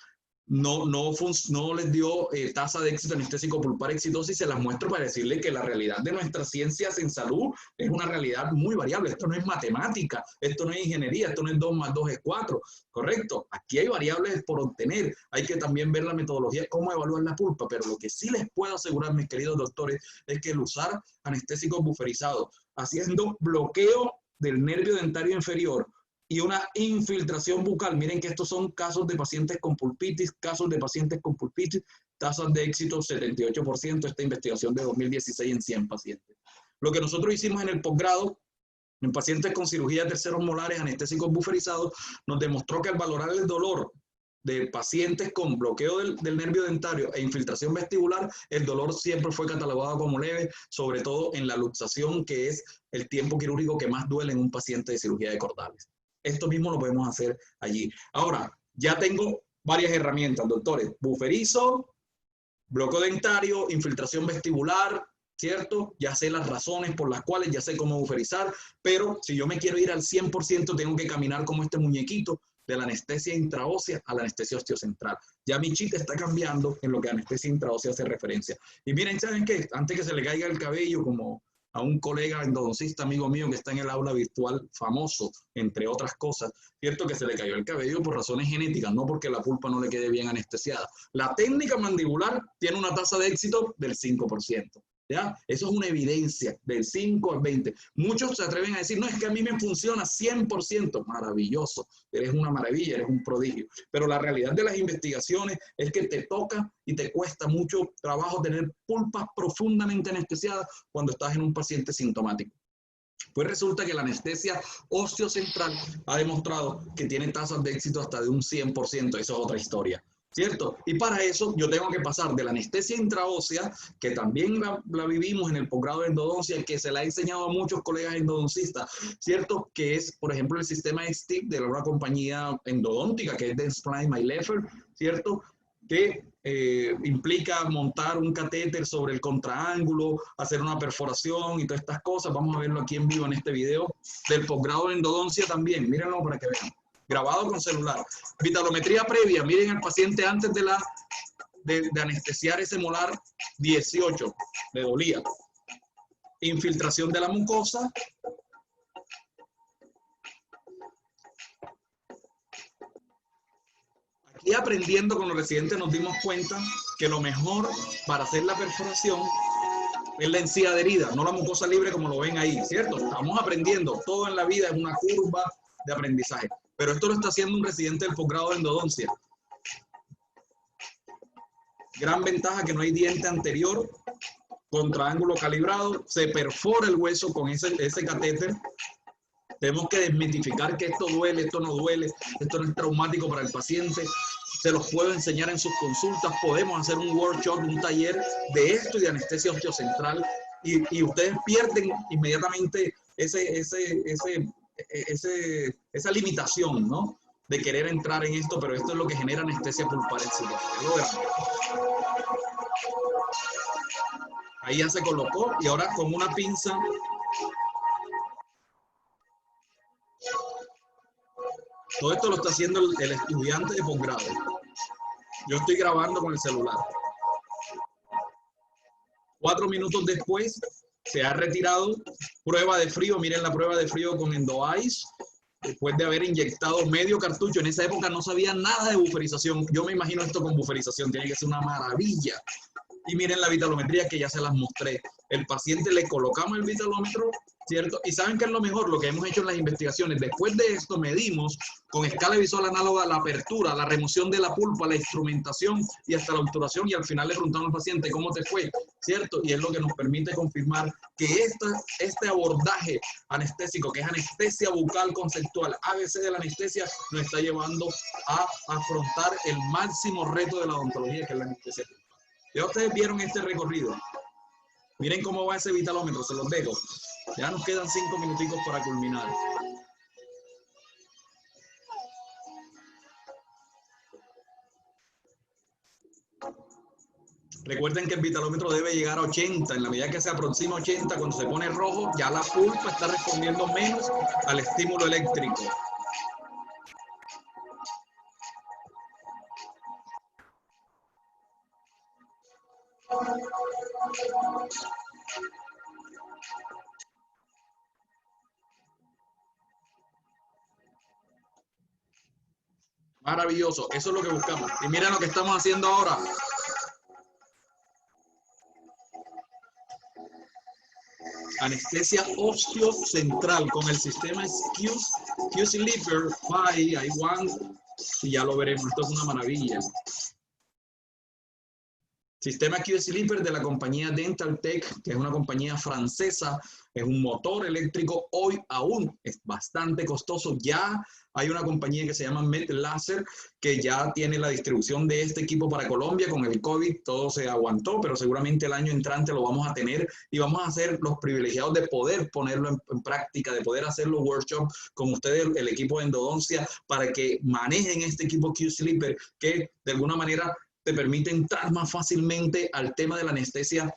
no les dio tasa de éxito anestésico pulpar exitosa, y se las muestro para decirles que la realidad de nuestras ciencias en salud es una realidad muy variable. Esto no es matemática, esto no es ingeniería, esto no es 2 más 2 es 4, ¿correcto? Aquí hay variables por obtener, hay que también ver la metodología, cómo evaluar la pulpa, pero lo que sí les puedo asegurar, mis queridos doctores, es que el usar anestésicos buferizados, haciendo bloqueo del nervio dentario inferior, y una infiltración bucal. Miren que estos son casos de pacientes con pulpitis, tasas de éxito 78%, esta investigación de 2016 en 100 pacientes. Lo que nosotros hicimos en el posgrado, en pacientes con cirugía de terceros molares, anestésicos buferizados, nos demostró que al valorar el dolor de pacientes con bloqueo del nervio dentario e infiltración vestibular, el dolor siempre fue catalogado como leve, sobre todo en la luxación, que es el tiempo quirúrgico que más duele en un paciente de cirugía de cordales. Esto mismo lo podemos hacer allí. Ahora, ya tengo varias herramientas, doctores. Buferizo, bloqueo dentario, infiltración vestibular, ¿cierto? Ya sé las razones por las cuales, ya sé cómo buferizar, pero si yo me quiero ir al 100%, tengo que caminar como este muñequito, de la anestesia intraósea a la anestesia osteocentral. Ya mi chip está cambiando en lo que a anestesia intraósea hace referencia. Y miren, ¿saben qué? Antes que se le caiga el cabello, como a un colega endodoncista amigo mío que está en el aula virtual famoso, entre otras cosas, cierto que se le cayó el cabello por razones genéticas, no porque la pulpa no le quede bien anestesiada. La técnica mandibular tiene una tasa de éxito del 5%. ¿Ya? Eso es una evidencia del 5 al 20. Muchos se atreven a decir, no, es que a mí me funciona 100%. Maravilloso, eres una maravilla, eres un prodigio. Pero la realidad de las investigaciones es que te toca y te cuesta mucho trabajo tener pulpas profundamente anestesiadas cuando estás en un paciente sintomático. Pues resulta que la anestesia osteocentral ha demostrado que tiene tasas de éxito hasta de un 100%. Eso es otra historia, ¿cierto? Y para eso yo tengo que pasar de la anestesia intraósea, que también la vivimos en el posgrado de endodoncia, que se la ha enseñado a muchos colegas endodoncistas, ¿cierto? Que es, por ejemplo, el sistema STIP de una compañía endodóntica, que es Dentsply Maylefer, ¿cierto? Que implica montar un catéter sobre el contraángulo, hacer una perforación y todas estas cosas. Vamos a verlo aquí en vivo en este video del posgrado de endodoncia también. Mírenlo para que vean. Grabado con celular. Vitalometría previa, miren al paciente antes de anestesiar ese molar 18, le dolía. Infiltración de la mucosa. Aquí aprendiendo con los residentes nos dimos cuenta que lo mejor para hacer la perforación es la encía adherida, no la mucosa libre como lo ven ahí, ¿cierto? Estamos aprendiendo, todo en la vida es una curva de aprendizaje. Pero esto lo está haciendo un residente del posgrado de endodoncia. Gran ventaja que no hay diente anterior, contraángulo calibrado, se perfora el hueso con ese catéter. Tenemos que desmitificar que esto duele, esto no duele, esto no es traumático para el paciente. Se los puedo enseñar en sus consultas. Podemos hacer un workshop, un taller de esto y de anestesia osteocentral. Y ustedes pierden inmediatamente esa limitación, ¿no? De querer entrar en esto, pero esto es lo que genera anestesia pulpar exitosa. Ahí ya se colocó y ahora con una pinza todo esto lo está haciendo el estudiante de posgrado. Yo estoy grabando con el celular. 4 minutos después se ha retirado. Prueba de frío, miren la prueba de frío con EndoEyes, después de haber inyectado medio cartucho. En esa época no sabía nada de buferización. Yo me imagino esto con buferización, tiene que ser una maravilla. Y miren la vitalometría que ya se las mostré. El paciente le colocamos el vitalómetro, ¿cierto? Y ¿saben qué es lo mejor? Lo que hemos hecho en las investigaciones. Después de esto medimos con escala visual análoga la apertura, la remoción de la pulpa, la instrumentación y hasta la obturación. Y al final le preguntamos al paciente cómo te fue, ¿cierto? Y es lo que nos permite confirmar que este abordaje anestésico, que es anestesia bucal conceptual, ABC de la anestesia, nos está llevando a afrontar el máximo reto de la odontología, que es la anestesia. Ya ustedes vieron este recorrido. Miren cómo va ese vitalómetro, se los dejo. Ya nos quedan 5 minuticos para culminar. Recuerden que el vitalómetro debe llegar a 80. En la medida que se aproxima a 80, cuando se pone rojo, ya la pulpa está respondiendo menos al estímulo eléctrico. Maravilloso, eso es lo que buscamos. Y miren lo que estamos haciendo ahora. Anestesia osteocentral con el sistema Q-Sleeper 5, I1, y ya lo veremos. Esto es una maravilla. Sistema Q-Sleeper de la compañía Dental Tech, que es una compañía francesa, es un motor eléctrico, hoy aún es bastante costoso. Ya hay una compañía que se llama MedLaser, que ya tiene la distribución de este equipo para Colombia. Con el COVID todo se aguantó, pero seguramente el año entrante lo vamos a tener y vamos a ser los privilegiados de poder ponerlo en práctica, de poder hacer los workshops con ustedes, el equipo de endodoncia, para que manejen este equipo Q-Sleeper, que de alguna manera te permite entrar más fácilmente al tema de la anestesia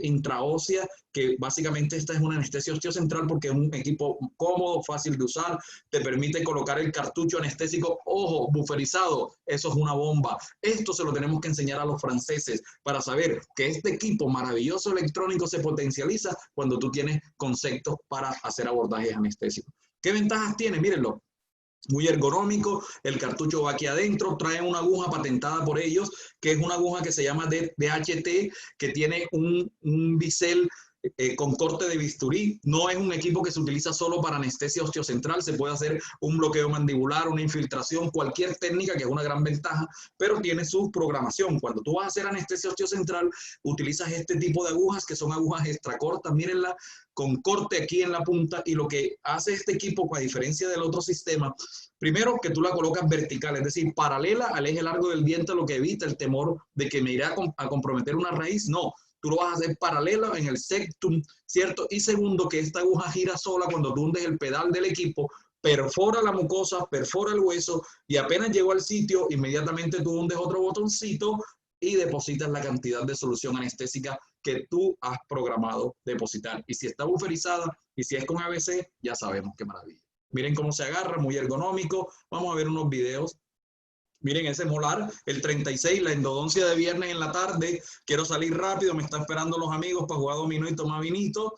intraósea, que básicamente esta es una anestesia osteocentral porque es un equipo cómodo, fácil de usar, te permite colocar el cartucho anestésico, ojo, buferizado, eso es una bomba. Esto se lo tenemos que enseñar a los franceses para saber que este equipo maravilloso electrónico se potencializa cuando tú tienes conceptos para hacer abordajes anestésicos. ¿Qué ventajas tiene? Mírenlo. Muy ergonómico, el cartucho va aquí adentro, trae una aguja patentada por ellos, que es una aguja que se llama DHT, que tiene un bisel con corte de bisturí. No es un equipo que se utiliza solo para anestesia osteocentral, se puede hacer un bloqueo mandibular, una infiltración, cualquier técnica, que es una gran ventaja, pero tiene su programación. Cuando tú vas a hacer anestesia osteocentral, utilizas este tipo de agujas, que son agujas extra cortas, mírenla, con corte aquí en la punta, y lo que hace este equipo, a diferencia del otro sistema, primero que tú la colocas vertical, es decir, paralela al eje largo del diente, lo que evita el temor de que me irá a comprometer una raíz. No, tú lo vas a hacer paralela en el septum, ¿cierto? Y segundo, que esta aguja gira sola cuando tú hundes el pedal del equipo, perfora la mucosa, perfora el hueso, y apenas llegó al sitio, inmediatamente tú hundes otro botoncito y depositas la cantidad de solución anestésica que tú has programado depositar. Y si está buferizada y si es con ABC, ya sabemos qué maravilla. Miren cómo se agarra, muy ergonómico. Vamos a ver unos videos. Miren ese molar, el 36, la endodoncia de viernes en la tarde. Quiero salir rápido, me están esperando los amigos para jugar dominó y tomar vinito.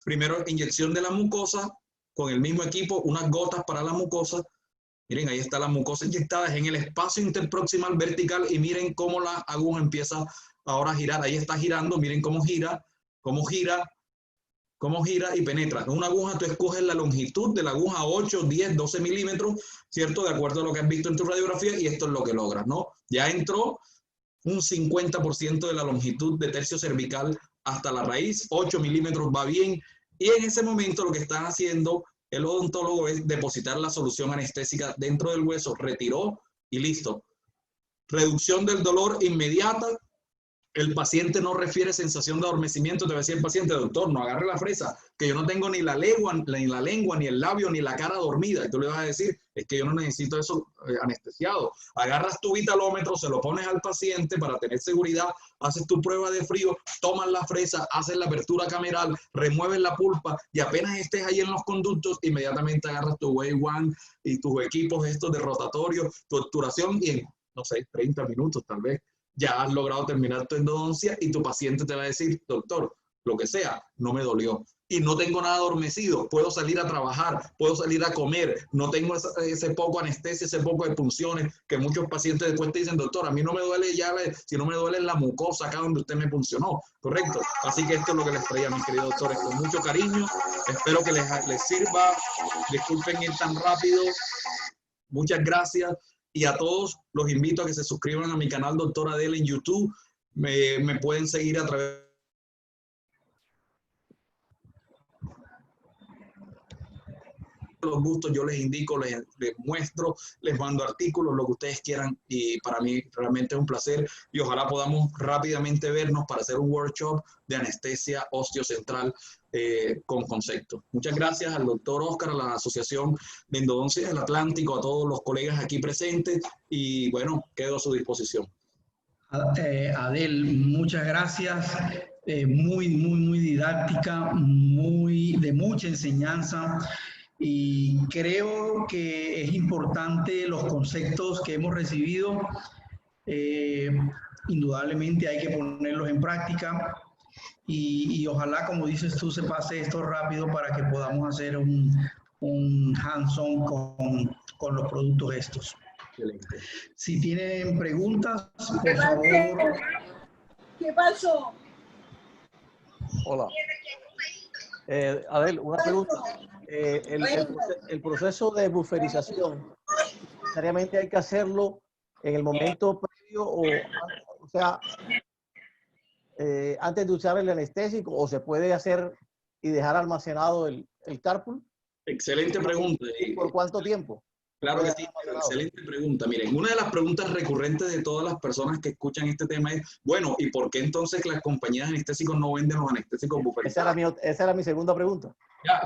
Primero, inyección de la mucosa, con el mismo equipo, unas gotas para la mucosa. Miren, ahí está la mucosa inyectada, es en el espacio interproximal vertical, y miren cómo la aguja empieza ahora a girar. Ahí está girando, miren cómo gira, cómo gira, cómo gira y penetra. Con una aguja tú escoges la longitud de la aguja, 8, 10, 12 milímetros, ¿cierto? De acuerdo a lo que has visto en tu radiografía, y esto es lo que logras, ¿no? Ya entró un 50% de la longitud de tercio cervical hasta la raíz, 8 milímetros va bien, y en ese momento lo que están haciendo el odontólogo es depositar la solución anestésica dentro del hueso, retiró y listo. Reducción del dolor inmediata. El paciente no refiere sensación de adormecimiento. Te va a decir el paciente, doctor, no agarre la fresa, que yo no tengo ni la lengua, ni el labio, ni la cara dormida. Y tú le vas a decir, es que yo no necesito eso anestesiado. Agarras tu vitalómetro, se lo pones al paciente para tener seguridad, haces tu prueba de frío, tomas la fresa, haces la apertura cameral, remueves la pulpa, y apenas estés ahí en los conductos, inmediatamente agarras tu Wave One y tus equipos estos de rotatorio, tu obturación, y en, no sé, 30 minutos tal vez, ya has logrado terminar tu endodoncia, y tu paciente te va a decir, doctor, lo que sea, no me dolió. Y no tengo nada adormecido, puedo salir a trabajar, puedo salir a comer, no tengo ese poco anestesia, ese poco de punciones, que muchos pacientes después te dicen, doctor, a mí no me duele ya, si no me duele la mucosa acá donde usted me puncionó, ¿correcto? Así que esto es lo que les traía, mis queridos doctores, con mucho cariño, espero que les sirva, disculpen ir tan rápido, muchas gracias. Y a todos los invito a que se suscriban a mi canal Doctor Adel en YouTube. Me pueden seguir a través de los gustos. Yo les indico, les muestro, les mando artículos, lo que ustedes quieran. Y para mí realmente es un placer. Y ojalá podamos rápidamente vernos para hacer un workshop de anestesia osteocentral con conceptos. Muchas gracias al doctor Oscar, a la Asociación de Endodoncia del Atlántico, a todos los colegas aquí presentes, y bueno, quedo a su disposición. Adel, muchas gracias. Muy didáctica, de mucha enseñanza, y creo que es importante los conceptos que hemos recibido. Indudablemente hay que ponerlos en práctica. Y ojalá, como dices tú, se pase esto rápido para que podamos hacer un hands-on con los productos estos. Excelente. Si tienen preguntas, por favor. ¿Qué pasó? Hola. Adel, una pregunta. El proceso de buferización, ¿necesariamente hay que hacerlo en el momento previo o sea, antes de usar el anestésico o se puede hacer y dejar almacenado el Carpul? Excelente pregunta. ¿Y por cuánto tiempo? Claro que sí, excelente pregunta. Miren, una de las preguntas recurrentes de todas las personas que escuchan este tema es, bueno, ¿y por qué entonces las compañías de anestésicos no venden los anestésicos buferizados? Esa era mi segunda pregunta.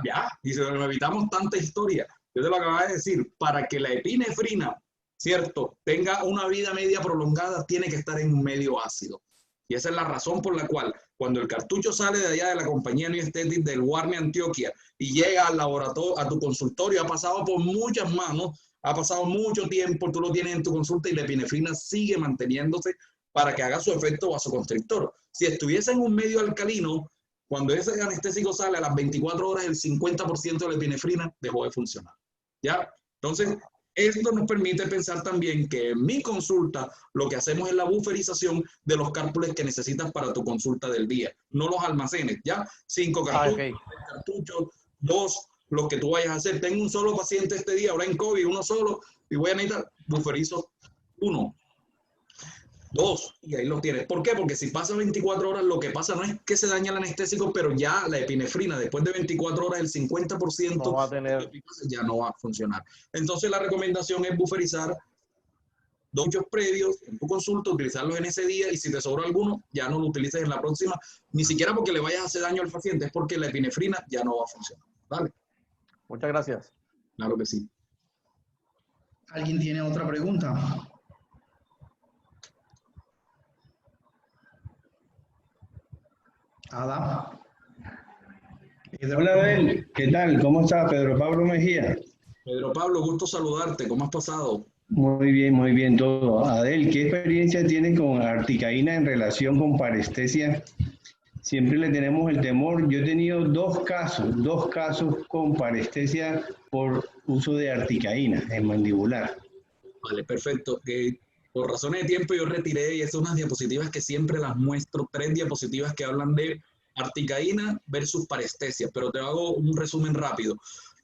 Ya, y si nos evitamos tanta historia, yo te lo acababa de decir, para que la epinefrina, ¿cierto?, tenga una vida media prolongada, tiene que estar en un medio ácido. Y esa es la razón por la cual, cuando el cartucho sale de allá de la compañía New Aesthetic del Warmi Antioquia y llega al laboratorio, a tu consultorio, ha pasado por muchas manos, ha pasado mucho tiempo, tú lo tienes en tu consulta y la epinefrina sigue manteniéndose para que haga su efecto vasoconstrictor. Si estuviese en un medio alcalino, cuando ese anestésico sale a las 24 horas, el 50% de la epinefrina dejó de funcionar. ¿Ya? Entonces, esto nos permite pensar también que en mi consulta lo que hacemos es la buferización de los cárpules que necesitas para tu consulta del día, no los almacenes, ¿ya? 5 cartuchos, Okay. 3 cartuchos, 2, lo que tú vayas a hacer. Tengo un solo paciente este día, ahora en COVID, uno solo, y voy a necesitar buferizo 1, 2, y ahí lo tienes. ¿Por qué? Porque si pasa 24 horas, lo que pasa no es que se daña el anestésico, pero ya la epinefrina, después de 24 horas, el 50% No va a tener... ya no va a funcionar. Entonces la recomendación es buferizar 2 previos en tu consulta, utilizarlos en ese día, y si te sobra alguno, ya no lo utilices en la próxima, ni siquiera porque le vayas a hacer daño al paciente, es porque la epinefrina ya no va a funcionar. ¿Vale? Muchas gracias. Claro que sí. ¿Alguien tiene otra pregunta? Ada. Hola, Abel. ¿Qué tal? ¿Cómo estás? Pedro Pablo Mejía. Pedro Pablo, gusto saludarte. ¿Cómo has pasado? Muy bien todo. Adel, ¿qué experiencia tienes con articaína en relación con parestesia? Siempre le tenemos el temor. Yo he tenido dos casos con parestesia por uso de articaína en mandibular. Vale, perfecto. Por razones de tiempo yo retiré, y estas son unas diapositivas que siempre las muestro, 3 diapositivas que hablan de articaína versus parestesia, pero te hago un resumen rápido.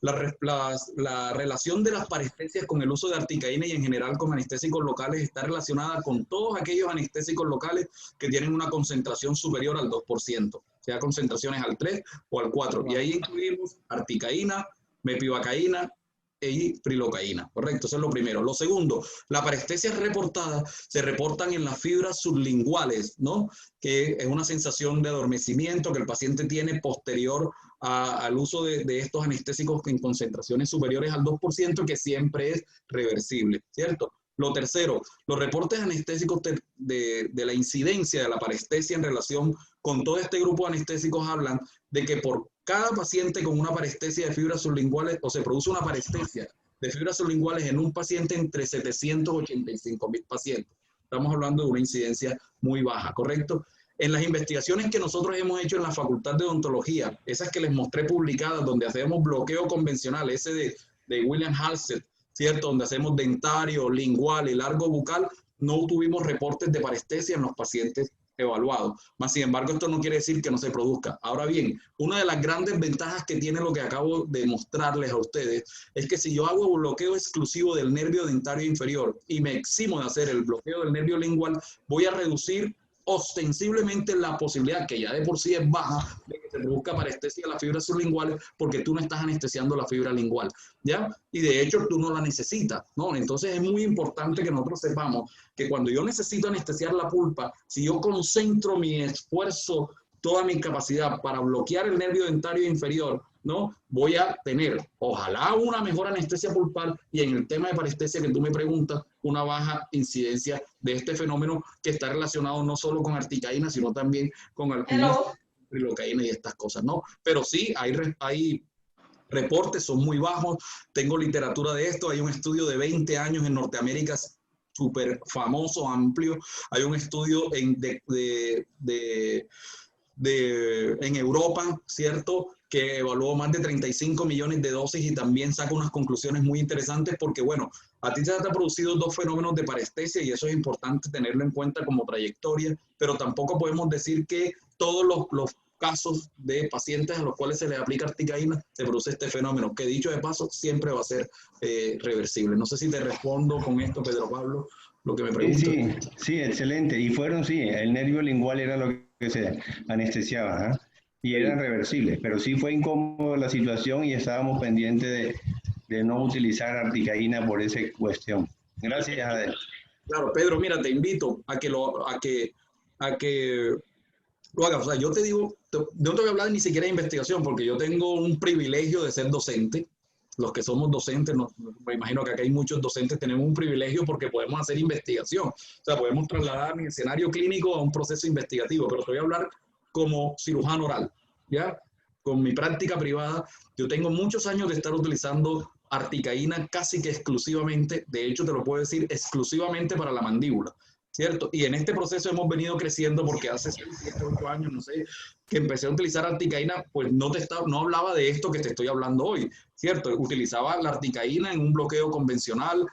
La relación de las parestesias con el uso de articaína y en general con anestésicos locales está relacionada con todos aquellos anestésicos locales que tienen una concentración superior al 2%, sea concentraciones al 3 o al 4. Y ahí incluimos articaína, mepivacaína y prilocaína, ¿correcto? Eso es lo primero. Lo segundo, la parestesia reportada se reportan en las fibras sublinguales, ¿no? Que es una sensación de adormecimiento que el paciente tiene posterior al uso de estos anestésicos en concentraciones superiores al 2%, que siempre es reversible, ¿cierto? Lo tercero, los reportes anestésicos de la incidencia de la parestesia en relación con todo este grupo de anestésicos hablan de que por cada paciente con una parestesia de fibras sublinguales, o se produce una parestesia de fibras sublinguales en un paciente entre 785,000 pacientes. Estamos hablando de una incidencia muy baja, ¿correcto? En las investigaciones que nosotros hemos hecho en la Facultad de Odontología, esas que les mostré publicadas, donde hacemos bloqueo convencional, ese de William Halsted, ¿cierto? Donde hacemos dentario, lingual y largo bucal, no tuvimos reportes de parestesia en los pacientes evaluados. Más sin embargo, esto no quiere decir que no se produzca. Ahora bien, una de las grandes ventajas que tiene lo que acabo de mostrarles a ustedes es que si yo hago bloqueo exclusivo del nervio dentario inferior y me eximo de hacer el bloqueo del nervio lingual, voy a reducir ostensiblemente la posibilidad, que ya de por sí es baja, de que se produzca parestesia de las fibras sublinguales, porque tú no estás anestesiando la fibra lingual, ¿ya? Y de hecho tú no la necesitas, ¿no? Entonces es muy importante que nosotros sepamos que cuando yo necesito anestesiar la pulpa, si yo concentro mi esfuerzo, toda mi capacidad para bloquear el nervio dentario inferior, ¿no? Voy a tener, ojalá, una mejor anestesia pulpar, y en el tema de parestesia que tú me preguntas, una baja incidencia de este fenómeno que está relacionado no solo con articaína, sino también con algunas prilocaína y estas cosas, ¿no? Pero sí, hay reportes, son muy bajos, tengo literatura de esto, hay un estudio de 20 años en Norteamérica, súper famoso, amplio, hay un estudio en Europa, ¿cierto?, que evaluó más de 35 millones de dosis y también saca unas conclusiones muy interesantes porque, bueno, a ti te han producido 2 fenómenos de parestesia y eso es importante tenerlo en cuenta como trayectoria, pero tampoco podemos decir que todos los casos de pacientes a los cuales se les aplica articaína se produce este fenómeno, que dicho de paso siempre va a ser reversible. No sé si te respondo con esto, Pedro Pablo, lo que me preguntas. Sí, excelente. Y fueron, sí, el nervio lingual era lo que que se anestesiaban, y eran reversibles, pero sí fue incómoda la situación y estábamos pendientes de no utilizar articaína por esa cuestión. Gracias, Adel. Claro, Pedro, mira, te invito a que lo hagas. O sea, yo te digo, no te voy a hablar ni siquiera de investigación, porque yo tengo un privilegio de ser docente. Los que somos docentes, me imagino que acá hay muchos docentes, tenemos un privilegio porque podemos hacer investigación. O sea, podemos trasladar mi escenario clínico a un proceso investigativo, pero te voy a hablar como cirujano oral, ¿ya? Con mi práctica privada, yo tengo muchos años de estar utilizando articaína casi que exclusivamente, de hecho te lo puedo decir, exclusivamente para la mandíbula, ¿cierto? Y en este proceso hemos venido creciendo porque hace 6, 7, 8 años, no sé, que empecé a utilizar articaína, pues no hablaba de esto que te estoy hablando hoy, ¿cierto? Utilizaba la articaína en un bloqueo convencional,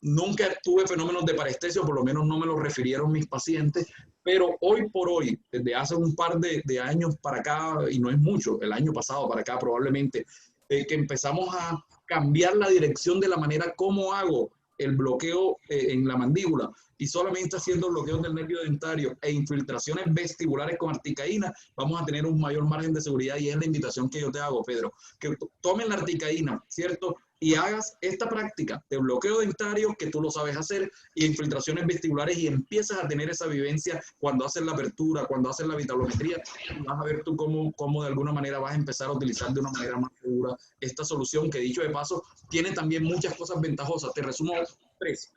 nunca tuve fenómenos de parestesia, por lo menos no me lo refirieron mis pacientes, pero hoy por hoy, desde hace un par de años para acá, y no es mucho, el año pasado para acá probablemente, que empezamos a cambiar la dirección de la manera como hago el bloqueo en la mandíbula, y solamente haciendo bloqueos del nervio dentario e infiltraciones vestibulares con articaína, vamos a tener un mayor margen de seguridad, y es la invitación que yo te hago, Pedro, que tomen la articaína, ¿cierto? Y hagas esta práctica de bloqueo dentario, que tú lo sabes hacer, y infiltraciones vestibulares, y empiezas a tener esa vivencia cuando haces la apertura, cuando haces la vitalometría, vas a ver tú cómo de alguna manera vas a empezar a utilizar de una manera más segura esta solución, que dicho de paso, tiene también muchas cosas ventajosas. Te resumo 3.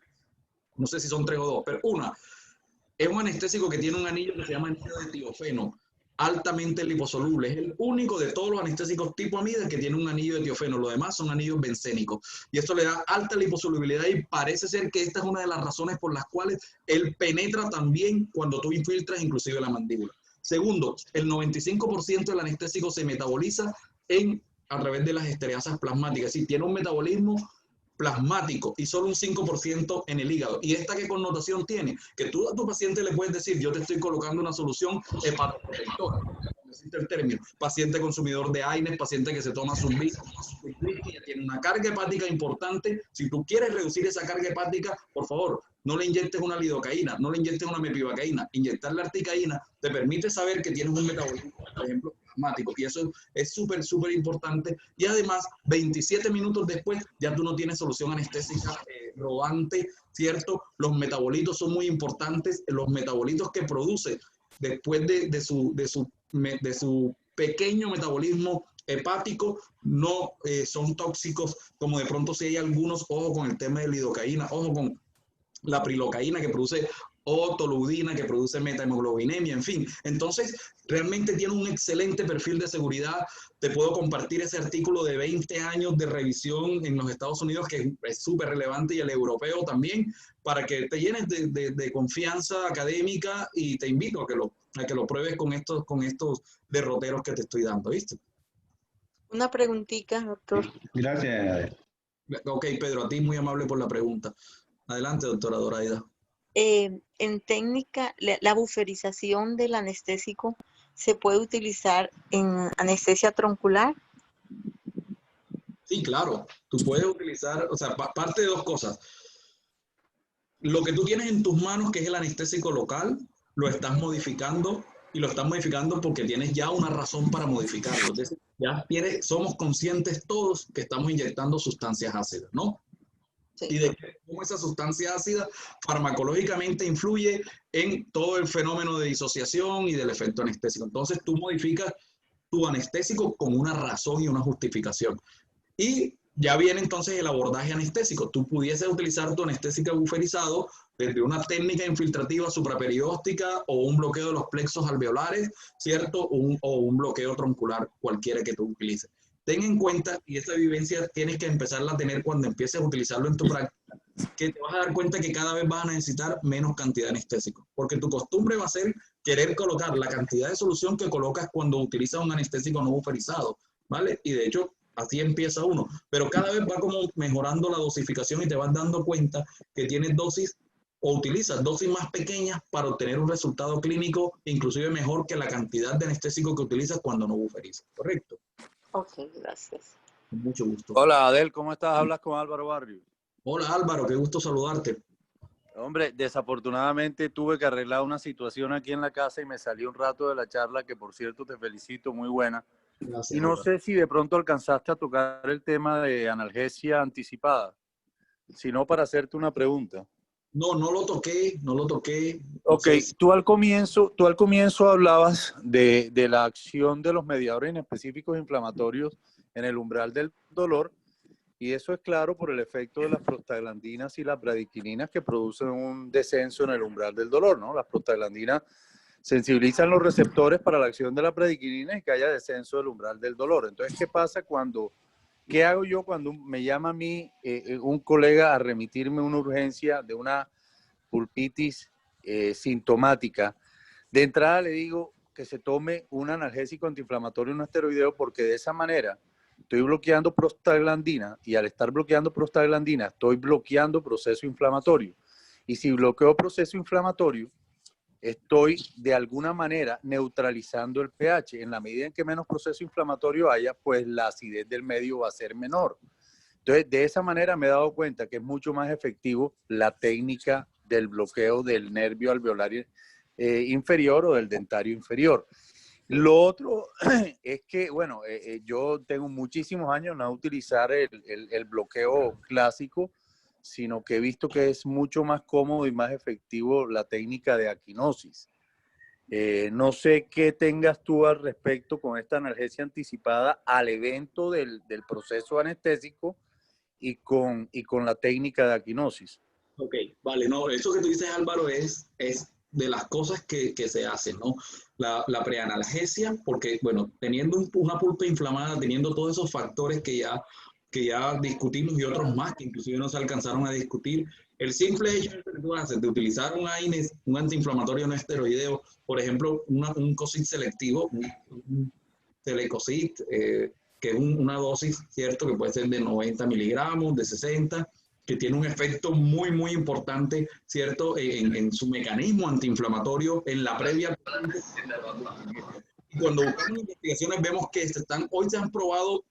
No sé si son 3 o 2, pero una, es un anestésico que tiene un anillo que se llama anillo de tiofeno, altamente liposoluble. Es el único de todos los anestésicos tipo amida que tiene un anillo de tiofeno. Los demás son anillos bencénicos. Y esto le da alta liposolubilidad, y parece ser que esta es una de las razones por las cuales él penetra también cuando tú infiltras inclusive la mandíbula. Segundo, el 95% del anestésico se metaboliza a través de las estereasas plasmáticas. Es decir, tiene un metabolismo plasmático y solo un 5% en el hígado. ¿Y esta qué connotación tiene? Que tú a tu paciente le puedes decir, yo te estoy colocando una solución hepatoprotectora, necesita el término, paciente consumidor de AINES, paciente que se toma su tiene una carga hepática importante. Si tú quieres reducir esa carga hepática, por favor, no le inyectes una lidocaína, no le inyectes una mepivacaína. Inyectar la articaína te permite saber que tienes un metabolismo, por ejemplo, plasmático, y eso es súper, súper importante. Y además, 27 minutos después, ya tú no tienes solución anestésica rodante, ¿cierto? Los metabolitos son muy importantes. Los metabolitos que produce después de su pequeño metabolismo hepático no son tóxicos, como de pronto si hay algunos. Ojo con el tema de lidocaína, ojo con la prilocaína, que produce toluidina, que produce metahemoglobinemia, en fin. Entonces, realmente tiene un excelente perfil de seguridad. Te puedo compartir ese artículo de 20 años de revisión en los Estados Unidos, que es súper relevante, y el europeo también, para que te llenes de confianza académica, y te invito a que lo pruebes con estos derroteros que te estoy dando, ¿viste? Una preguntita, doctor. Gracias. Ok, Pedro, a ti muy amable por la pregunta. Adelante, doctora Doraida. En técnica, la buferización del anestésico se puede utilizar en anestesia troncular. Sí, claro. Tú puedes utilizar, o sea, parte de 2 cosas. Lo que tú tienes en tus manos, que es el anestésico local, lo estás modificando, y lo estás modificando porque tienes ya una razón para modificarlo. Entonces, somos conscientes todos que estamos inyectando sustancias ácidas, ¿no? Sí. Y de cómo esa sustancia ácida farmacológicamente influye en todo el fenómeno de disociación y del efecto anestésico. Entonces tú modificas tu anestésico con una razón y una justificación. Y ya viene entonces el abordaje anestésico. Tú pudieses utilizar tu anestésico buferizado desde una técnica infiltrativa supraperióstica, o un bloqueo de los plexos alveolares, ¿cierto? O un bloqueo troncular, cualquiera que tú utilices. Ten en cuenta, y esta vivencia tienes que empezarla a tener cuando empieces a utilizarlo en tu práctica, que te vas a dar cuenta que cada vez vas a necesitar menos cantidad de anestésico, porque tu costumbre va a ser querer colocar la cantidad de solución que colocas cuando utilizas un anestésico no buferizado, ¿vale? Y de hecho, así empieza uno, pero cada vez va como mejorando la dosificación, y te vas dando cuenta que tienes dosis, o utilizas dosis más pequeñas para obtener un resultado clínico inclusive mejor que la cantidad de anestésico que utilizas cuando no buferizas, ¿correcto? Ok, gracias. Con mucho gusto. Hola, Adel, ¿cómo estás? Hablas con Álvaro Barrio. Hola, Álvaro, qué gusto saludarte. Hombre, desafortunadamente tuve que arreglar una situación aquí en la casa y me salí un rato de la charla, que por cierto te felicito, muy buena. Gracias, Y no Álvaro. sé si de pronto alcanzaste a tocar el tema de analgesia anticipada, sino para hacerte una pregunta. No, no lo toqué, no lo toqué. No Ok, sé si- tú al comienzo hablabas de la acción de los mediadores inespecíficos inflamatorios en el umbral del dolor, y eso es claro por el efecto de las prostaglandinas y las bradicininas que producen un descenso en el umbral del dolor, ¿no? Las prostaglandinas sensibilizan los receptores para la acción de la bradiquinina y que haya descenso del umbral del dolor. Entonces, ¿qué hago yo cuando me llama a mí un colega a remitirme una urgencia de una pulpitis sintomática? De entrada le digo que se tome un analgésico antiinflamatorio, un esteroideo, porque de esa manera estoy bloqueando prostaglandina, y al estar bloqueando prostaglandina estoy bloqueando proceso inflamatorio. Y si bloqueo proceso inflamatorio, estoy de alguna manera neutralizando el pH. En la medida en que menos proceso inflamatorio haya, pues la acidez del medio va a ser menor. Entonces, de esa manera me he dado cuenta que es mucho más efectivo la técnica del bloqueo del nervio alveolar inferior o del dentario inferior. Lo otro es que, bueno, yo tengo muchísimos años no utilizar el bloqueo clásico, sino que he visto que es mucho más cómodo y más efectivo la técnica de aquinosis. No sé qué tengas tú al respecto con esta analgesia anticipada al evento del proceso anestésico y con la técnica de aquinosis. Ok, vale, no, eso que tú dices, Álvaro, es de las cosas que se hacen, ¿no? La preanalgesia, porque, bueno, teniendo una pulpa inflamada, teniendo todos esos factores que ya discutimos y otros más que inclusive no se alcanzaron a discutir, el simple hecho que tú haces de utilizar un AINES, un antiinflamatorio no esteroideo, por ejemplo, un COSIT selectivo, un Telecosit, que es una dosis, ¿cierto? Que puede ser de 90 miligramos, de 60, que tiene un efecto muy, muy importante, ¿cierto? En su mecanismo antiinflamatorio en la previa. Y cuando buscamos investigaciones vemos que hoy se han probado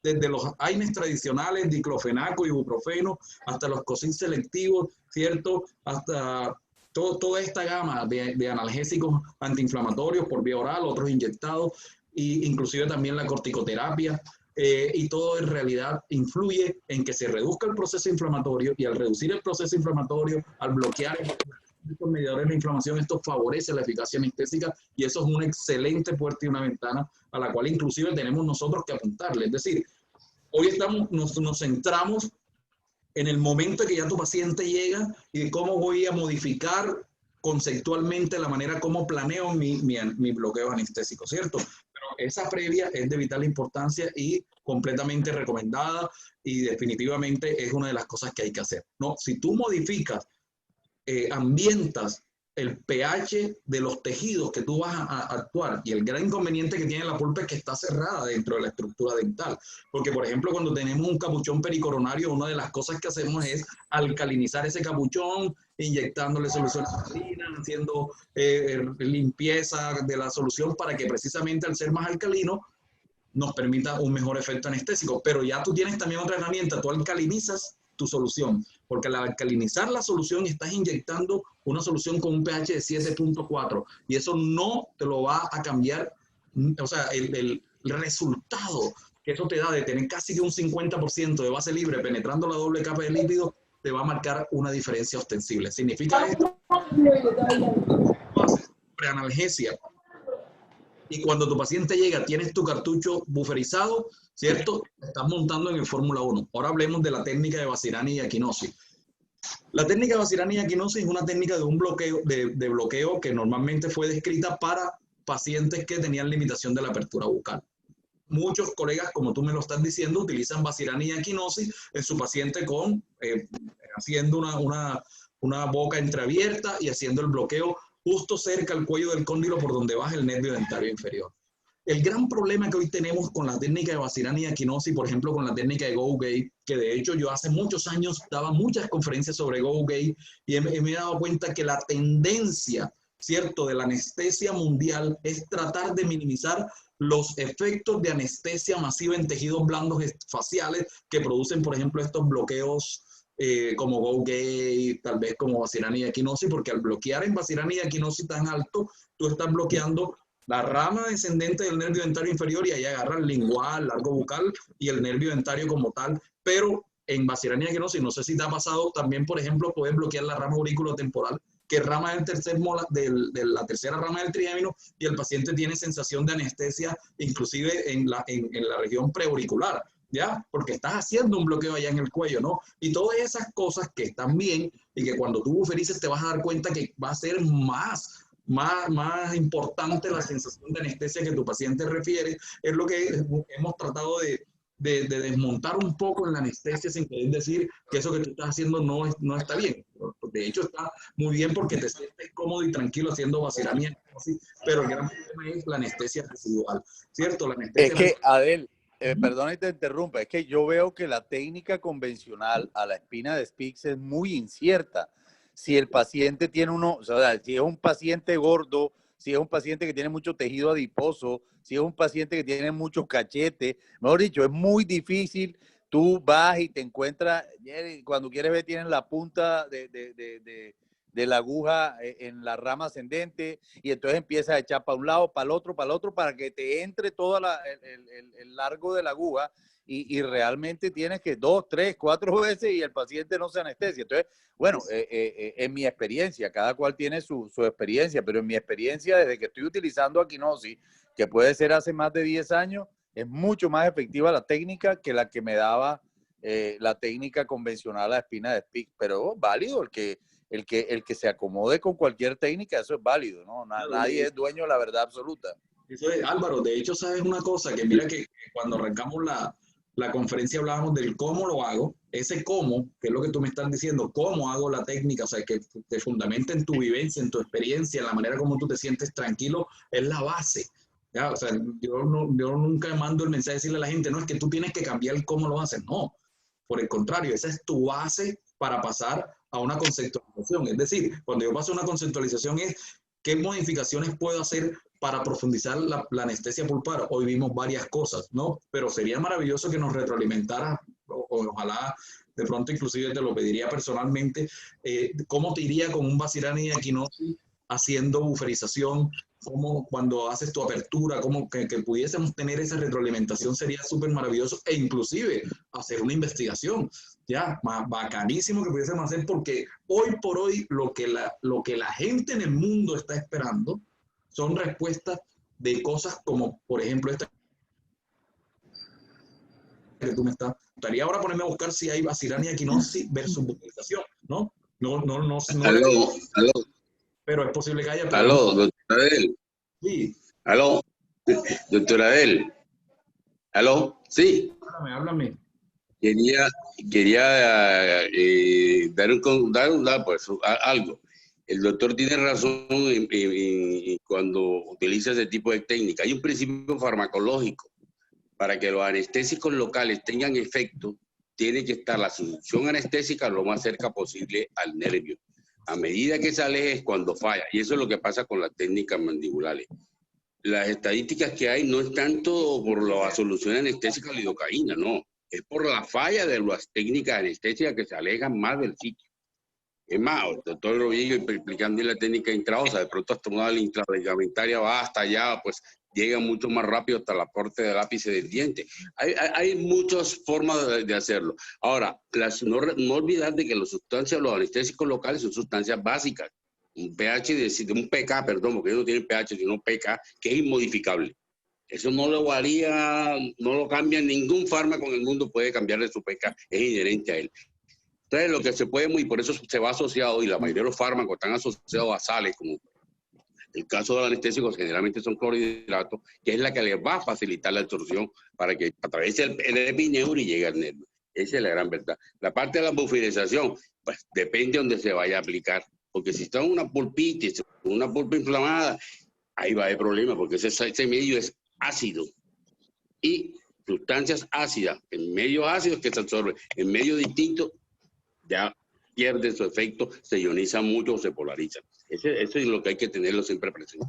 desde los AINES tradicionales, diclofenaco, ibuprofeno, hasta los COSIT selectivos, ¿cierto? Hasta toda esta gama de analgésicos antiinflamatorios por vía oral, otros inyectados, e inclusive también la corticoterapia. Y todo en realidad influye en que se reduzca el proceso inflamatorio, y al reducir el proceso inflamatorio, al bloquear estos mediadores de la inflamación, esto favorece la eficacia anestésica, y eso es una excelente puerta y una ventana a la cual inclusive tenemos nosotros que apuntarle. Es decir, hoy nos centramos en el momento en que ya tu paciente llega y de cómo voy a modificar conceptualmente la manera como planeo mi bloqueo anestésico, ¿cierto? Pero esa previa es de vital importancia y completamente recomendada, y definitivamente es una de las cosas que hay que hacer, ¿no? Si tú modificas, ambientas el pH de los tejidos que tú vas a actuar, y el gran inconveniente que tiene la pulpa es que está cerrada dentro de la estructura dental, porque por ejemplo cuando tenemos un capuchón pericoronario, una de las cosas que hacemos es alcalinizar ese capuchón, inyectándole solución alcalina, haciendo limpieza de la solución para que precisamente al ser más alcalino nos permita un mejor efecto anestésico. Pero ya tú tienes también otra herramienta, tú alcalinizas tu solución, porque al alcalinizar la solución estás inyectando una solución con un pH de 7.4, y eso no te lo va a cambiar. O sea, el resultado que eso te da de tener casi que un 50% de base libre penetrando la doble capa de lípido te va a marcar una diferencia ostensible. ¿Significa esto? Tú haces preanalgesia y cuando tu paciente llega tienes tu cartucho buferizado, ¿cierto? Estás montando en el Fórmula 1. Ahora hablemos de la técnica de Vazirani y aquinosis. La técnica de Vazirani y aquinosis es una técnica de un bloqueo, de bloqueo que normalmente fue descrita para pacientes que tenían limitación de la apertura bucal. Muchos colegas, como tú me lo estás diciendo, utilizan Vazirani y aquinosis en su paciente haciendo una boca entreabierta y haciendo el bloqueo justo cerca al cuello del cóndilo por donde baja el nervio dentario inferior. El gran problema que hoy tenemos con la técnica de Vazirani y aquinosis, por ejemplo, con la técnica de Go-Gate, que de hecho yo hace muchos años daba muchas conferencias sobre Go-Gate y me he dado cuenta que la tendencia, ¿cierto?, de la anestesia mundial es tratar de minimizar los efectos de anestesia masiva en tejidos blandos faciales que producen, por ejemplo, estos bloqueos como Go-Gate, tal vez como Vacirania y Equinosis, porque al bloquear en Vacirania y Equinosis tan alto, tú estás bloqueando la rama descendente del nervio dentario inferior y ahí agarra el lingual, largo bucal y el nervio dentario como tal, pero en Vacirania y Equinosis, no sé si te ha pasado, también, por ejemplo, puedes bloquear la rama aurículo-temporal, que es rama de la tercera rama del trigemino, y el paciente tiene sensación de anestesia, inclusive en la región preauricular, ¿ya? Porque estás haciendo un bloqueo allá en el cuello, ¿no? Y todas esas cosas que están bien y que cuando tú buferices te vas a dar cuenta que va a ser más importante la sensación de anestesia que tu paciente refiere, es lo que hemos tratado de desmontar un poco en la anestesia sin querer decir que eso que tú estás haciendo no está bien. De hecho, está muy bien porque te sientes cómodo y tranquilo haciendo vaciamiento, pero el gran problema es la anestesia residual, ¿cierto? La anestesia es que, Adel, perdona y te interrumpa, es que yo veo que la técnica convencional a la espina de Spix es muy incierta. Si el paciente tiene o sea, si es un paciente gordo, si es un paciente que tiene mucho tejido adiposo, si es un paciente que tiene muchos cachetes, mejor dicho, es muy difícil. Tú vas y te encuentras, cuando quieres ver, tienen la punta de la aguja en la rama ascendente y entonces empiezas a echar para un lado, para el otro, para que te entre todo el largo de la aguja y realmente tienes que 2, 3, 4 veces y el paciente no se anestesia. Entonces, bueno, en mi experiencia, cada cual tiene su experiencia, pero en mi experiencia, desde que estoy utilizando Equinosis, que puede ser hace más de 10 años, es mucho más efectiva la técnica que la que me daba la técnica convencional a espina de Spix, pero válido, el que se acomode con cualquier técnica, eso es válido, ¿no? Nadie es dueño de la verdad absoluta. Eso es, Álvaro, de hecho, sabes una cosa, que mira que cuando arrancamos la conferencia hablábamos del cómo lo hago, ese cómo, que es lo que tú me estás diciendo, cómo hago la técnica, o sea, que te fundamenta en tu vivencia, en tu experiencia, en la manera como tú te sientes tranquilo, es la base. ¿Ya? O sea, yo nunca mando el mensaje de decirle a la gente, no, es que tú tienes que cambiar el cómo lo haces, no. Por el contrario, esa es tu base para pasar a una conceptualización. Es decir, cuando yo paso a una conceptualización es qué modificaciones puedo hacer para profundizar la anestesia pulpar. Hoy vimos varias cosas, ¿no? Pero sería maravilloso que nos retroalimentara, ojalá de pronto inclusive te lo pediría personalmente, cómo te iría con un Vacirania y Equinosis haciendo buferización, cómo cuando haces tu apertura, cómo que pudiésemos tener esa retroalimentación sería súper maravilloso, e inclusive hacer una investigación, ya, bacanísimo que pudiésemos hacer, porque hoy por hoy lo que la gente en el mundo está esperando son respuestas de cosas como, por ejemplo, esta que tú me estás... Me gustaría ahora ponerme a buscar si hay Vacirania Equinosis versus buferización, ¿no? No. Aló. Pero es posible que haya... Aló, doctor Adel. Sí. Aló, doctor Adel. Aló, sí. Háblame. Quería dar pues, algo. El doctor tiene razón cuando utiliza ese tipo de técnica. Hay un principio farmacológico. Para que los anestésicos locales tengan efecto, tiene que estar la solución anestésica lo más cerca posible al nervio. A medida que se aleje es cuando falla. Y eso es lo que pasa con las técnicas mandibulares. Las estadísticas que hay no es tanto por la solución anestésica lidocaína, no. Es por la falla de las técnicas anestésicas que se alejan más del sitio. Es más, el doctor Robillo explicando la técnica intraosa, de pronto hasta una intraligamentaria va hasta allá, pues llega mucho más rápido hasta la parte del ápice del diente. Hay muchas formas de hacerlo. Ahora, no olvidar de que las sustancias, los anestésicos locales son sustancias básicas. Un pH, un pK, perdón, porque ellos no tienen pH, sino pK, que es inmodificable. Eso no lo varía, no lo cambia, ningún fármaco en el mundo puede cambiarle su pK, es inherente a él. Entonces, lo que se puede, y por eso se va asociado, y la mayoría de los fármacos están asociados a sales, como el caso de los anestésicos, generalmente son clorhidratos, que es la que les va a facilitar la absorción para que atraviese el epineuro y llegue al nervio. Esa es la gran verdad. La parte de la buferización, pues depende de dónde se vaya a aplicar, porque si está en una pulpitis, una pulpa inflamada, ahí va a haber problema, porque ese medio es ácido. Y sustancias ácidas, en medios ácidos que se absorben, en medios distintos, ya pierde su efecto, se ionizan mucho o se polarizan. Eso es lo que hay que tenerlo siempre presente.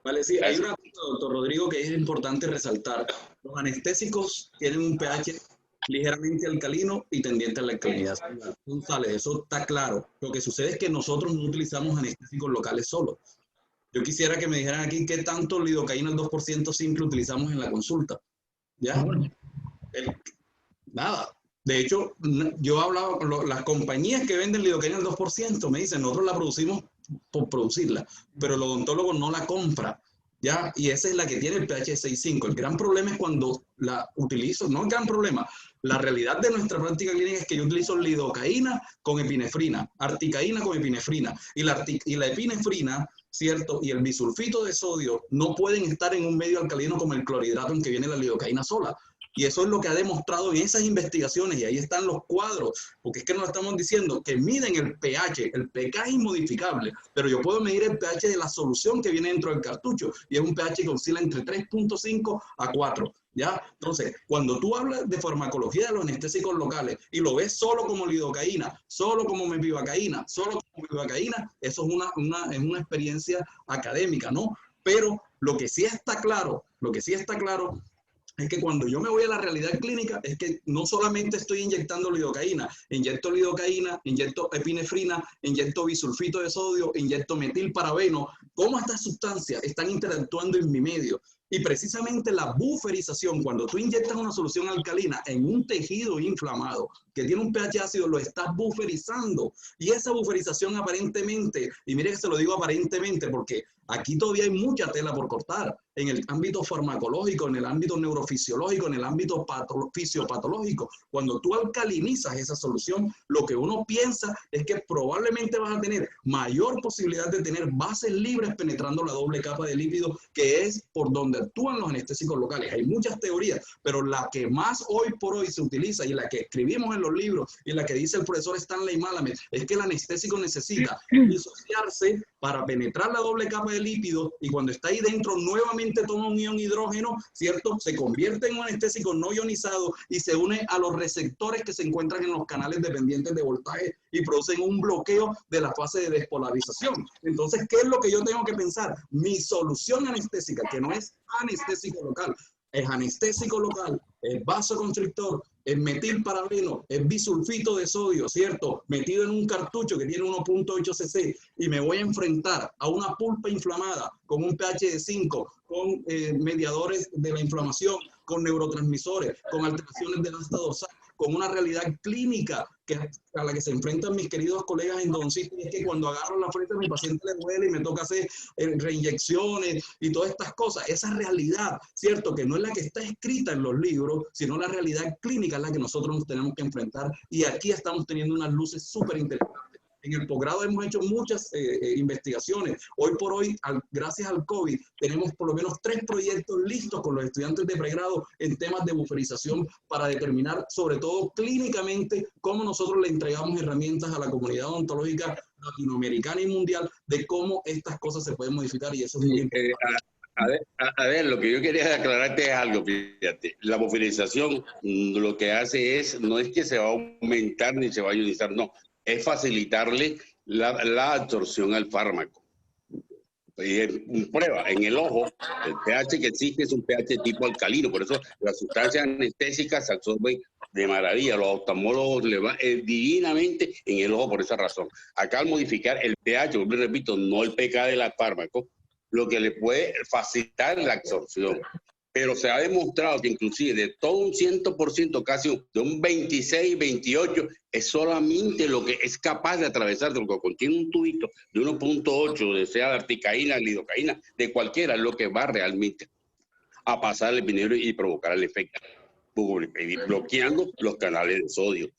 Vale, sí, hay una cosa, doctor Rodrigo, que es importante resaltar. Los anestésicos tienen un pH ligeramente alcalino y tendiente a la alcalinidad. González, eso está claro. Lo que sucede es que nosotros no utilizamos anestésicos locales solos. Yo quisiera que me dijeran aquí qué tanto lidocaína al 2% simple utilizamos en la consulta. ¿Ya? Nada. De hecho, yo hablaba con las compañías que venden lidocaína al 2%, me dicen, nosotros la producimos por producirla, pero el odontólogo no la compra. ¿Ya? Y esa es la que tiene el pH 6.5. El gran problema es cuando la utilizo, no el gran problema, la realidad de nuestra práctica clínica es que yo utilizo lidocaína con epinefrina, articaína con epinefrina, y la epinefrina, ¿cierto? Y el bisulfito de sodio no pueden estar en un medio alcalino como el clorhidrato en que viene la lidocaína sola. Y eso es lo que ha demostrado en esas investigaciones, y ahí están los cuadros, porque es que nos estamos diciendo que miden el pH es inmodificable, pero yo puedo medir el pH de la solución que viene dentro del cartucho, y es un pH que oscila entre 3.5 a 4, ¿ya? Entonces, cuando tú hablas de farmacología de los anestésicos locales, y lo ves solo como lidocaína, solo como mepivacaína, solo como mepivacaína, eso es una experiencia académica, ¿no? Pero lo que sí está claro es que cuando yo me voy a la realidad clínica, es que no solamente estoy inyectando lidocaína, inyecto epinefrina, inyecto bisulfito de sodio, inyecto metilparabeno. ¿Cómo estas sustancias están interactuando en mi medio? Y precisamente la buferización, cuando tú inyectas una solución alcalina en un tejido inflamado que tiene un pH ácido, lo estás buferizando. Y esa buferización aparentemente, y mire que se lo digo aparentemente porque aquí todavía hay mucha tela por cortar en el ámbito farmacológico, en el ámbito neurofisiológico, en el ámbito fisiopatológico. Cuando tú alcalinizas esa solución, lo que uno piensa es que probablemente vas a tener mayor posibilidad de tener bases libres penetrando la doble capa de lípido, que es por donde actúan los anestésicos locales. Hay muchas teorías, pero la que más hoy por hoy se utiliza y la que escribimos en los libros y la que dice el profesor Stanley Malamet es que el anestésico necesita disociarse para penetrar la doble capa de lípido, y cuando está ahí dentro nuevamente toma un ion hidrógeno, ¿cierto? Se convierte en un anestésico no ionizado y se une a los receptores que se encuentran en los canales dependientes de voltaje y producen un bloqueo de la fase de despolarización. Entonces, ¿qué es lo que yo tengo que pensar? Mi solución anestésica, que no es anestésico local, es anestésico local, es vasoconstrictor, es metilparabeno, es bisulfito de sodio, ¿cierto? Metido en un cartucho que tiene 1.8 cc, y me voy a enfrentar a una pulpa inflamada con un pH de 5, con mediadores de la inflamación, con neurotransmisores, con alteraciones del asta dorsal, con una realidad clínica a la que se enfrentan mis queridos colegas endodoncistas, es que cuando agarro la frente a mi paciente le duele y me toca hacer reinyecciones y todas estas cosas. Esa realidad, ¿cierto? Que no es la que está escrita en los libros, sino la realidad clínica es la que nosotros nos tenemos que enfrentar, y aquí estamos teniendo unas luces súper interesantes. En el posgrado hemos hecho muchas investigaciones. Hoy por hoy, gracias al COVID, tenemos por lo menos 3 proyectos listos con los estudiantes de pregrado en temas de buferización para determinar, sobre todo clínicamente, cómo nosotros le entregamos herramientas a la comunidad odontológica latinoamericana y mundial de cómo estas cosas se pueden modificar, y eso es muy importante. A ver, lo que yo quería aclararte es algo, fíjate. La buferización lo que hace no es que se va a aumentar ni se va a ionizar, no. Es facilitarle la absorción al fármaco. Prueba, en el ojo, el pH que existe es un pH tipo alcalino, por eso las sustancias anestésicas se absorben de maravilla. Los oftalmólogos le va divinamente en el ojo por esa razón. Acá al modificar el pH, repito, no el pK del fármaco, lo que le puede facilitar la absorción. Pero se ha demostrado que inclusive de todo un 100%, casi de un 26, 28, es solamente lo que es capaz de atravesar, de lo que contiene un tubito de 1.8, sea de articaína, lidocaína, de cualquiera, es lo que va realmente a pasar el epinefrina y provocar el efecto, bloqueando los canales de sodio,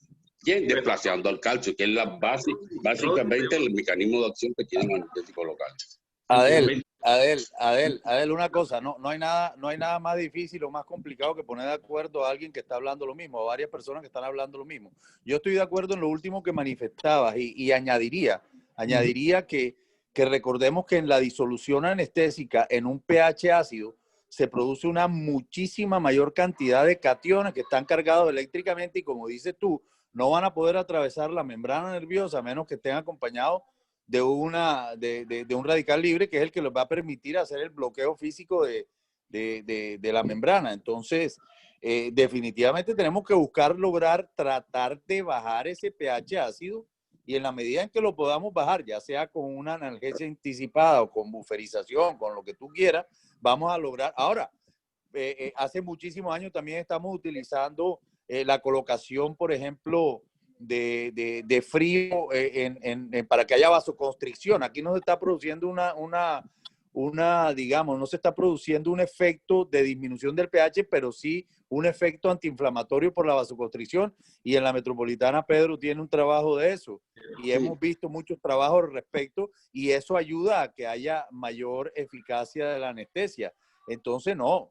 desplazando al calcio, que es la base, básicamente el mecanismo de acción que tienen los anestésicos locales. Adel, una cosa, no hay nada más difícil o más complicado que poner de acuerdo a alguien que está hablando lo mismo, a varias personas que están hablando lo mismo. Yo estoy de acuerdo en lo último que manifestabas y añadiría que recordemos que en la disolución anestésica en un pH ácido se produce una muchísima mayor cantidad de cationes que están cargados eléctricamente y, como dices tú, no van a poder atravesar la membrana nerviosa a menos que estén acompañados de un radical libre, que es el que les va a permitir hacer el bloqueo físico de la membrana. Entonces, definitivamente tenemos que buscar lograr tratar de bajar ese pH ácido, y en la medida en que lo podamos bajar, ya sea con una analgesia anticipada o con buferización, con lo que tú quieras, vamos a lograr. Ahora, hace muchísimos años también estamos utilizando la colocación, por ejemplo, de frío para que haya vasoconstricción. Aquí no se está produciendo digamos, no se está produciendo un efecto de disminución del pH, pero sí un efecto antiinflamatorio por la vasoconstricción, y en la Metropolitana Pedro tiene un trabajo de eso, y hemos visto muchos trabajos al respecto, y eso ayuda a que haya mayor eficacia de la anestesia. Entonces, no,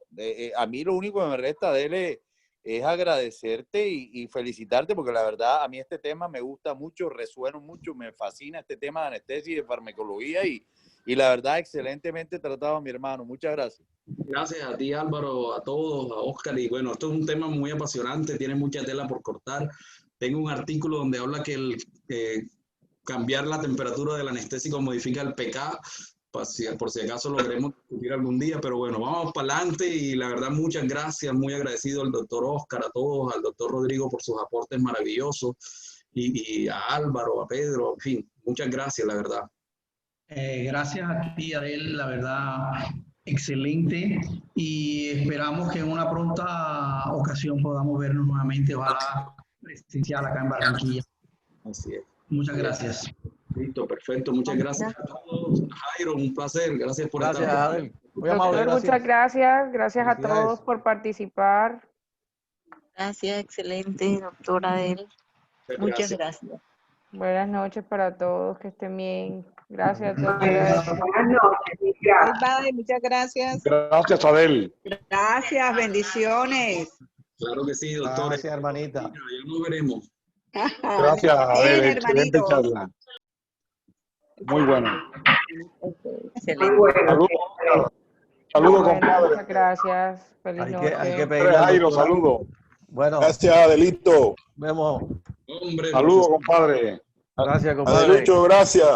a mí lo único que me resta, Adele, es agradecerte y felicitarte, porque la verdad a mí este tema me gusta mucho, resueno mucho, me fascina este tema de anestesia y de farmacología, y la verdad excelentemente tratado, mi hermano. Muchas gracias. Gracias a ti, Álvaro, a todos, a Oscar. Y bueno, esto es un tema muy apasionante, tiene mucha tela por cortar. Tengo un artículo donde habla que cambiar la temperatura del anestésico modifica el pK, por si acaso lo queremos discutir algún día, pero bueno, vamos para adelante, y la verdad muchas gracias, muy agradecido al doctor Oscar, a todos, al doctor Rodrigo por sus aportes maravillosos, y a Álvaro, a Pedro, en fin, muchas gracias, la verdad. Gracias a ti, Adel, la verdad, excelente, y esperamos que en una pronta ocasión podamos vernos nuevamente, ojalá presencial acá en Barranquilla. Así es. Muchas gracias. Listo, perfecto, muchas gracias a todos. Jairo, un placer, gracias por estar. Adel. Muy amable, Doctor, muchas gracias, gracias a todos por participar. Gracias, excelente, doctora Adel. Muchas gracias. Buenas noches para todos, que estén bien. Gracias, doctora. Buenas noches. Bye, muchas gracias. Gracias, Adel. Gracias, bendiciones. Claro que sí, doctora. Gracias, hermanita. Ya nos veremos. Gracias, Adel. Bien, Excelente hermanito. charla. Muy bueno. Excelente. Saludos, Bueno, compadre. muchas gracias. Feliz noche. Hay que pedirle al Jairo, doctor. saludos. Bueno, Gracias, Adelito. vemos. Hombre, Saludos, compadre. Gracias, compadre. Adelucho, gracias.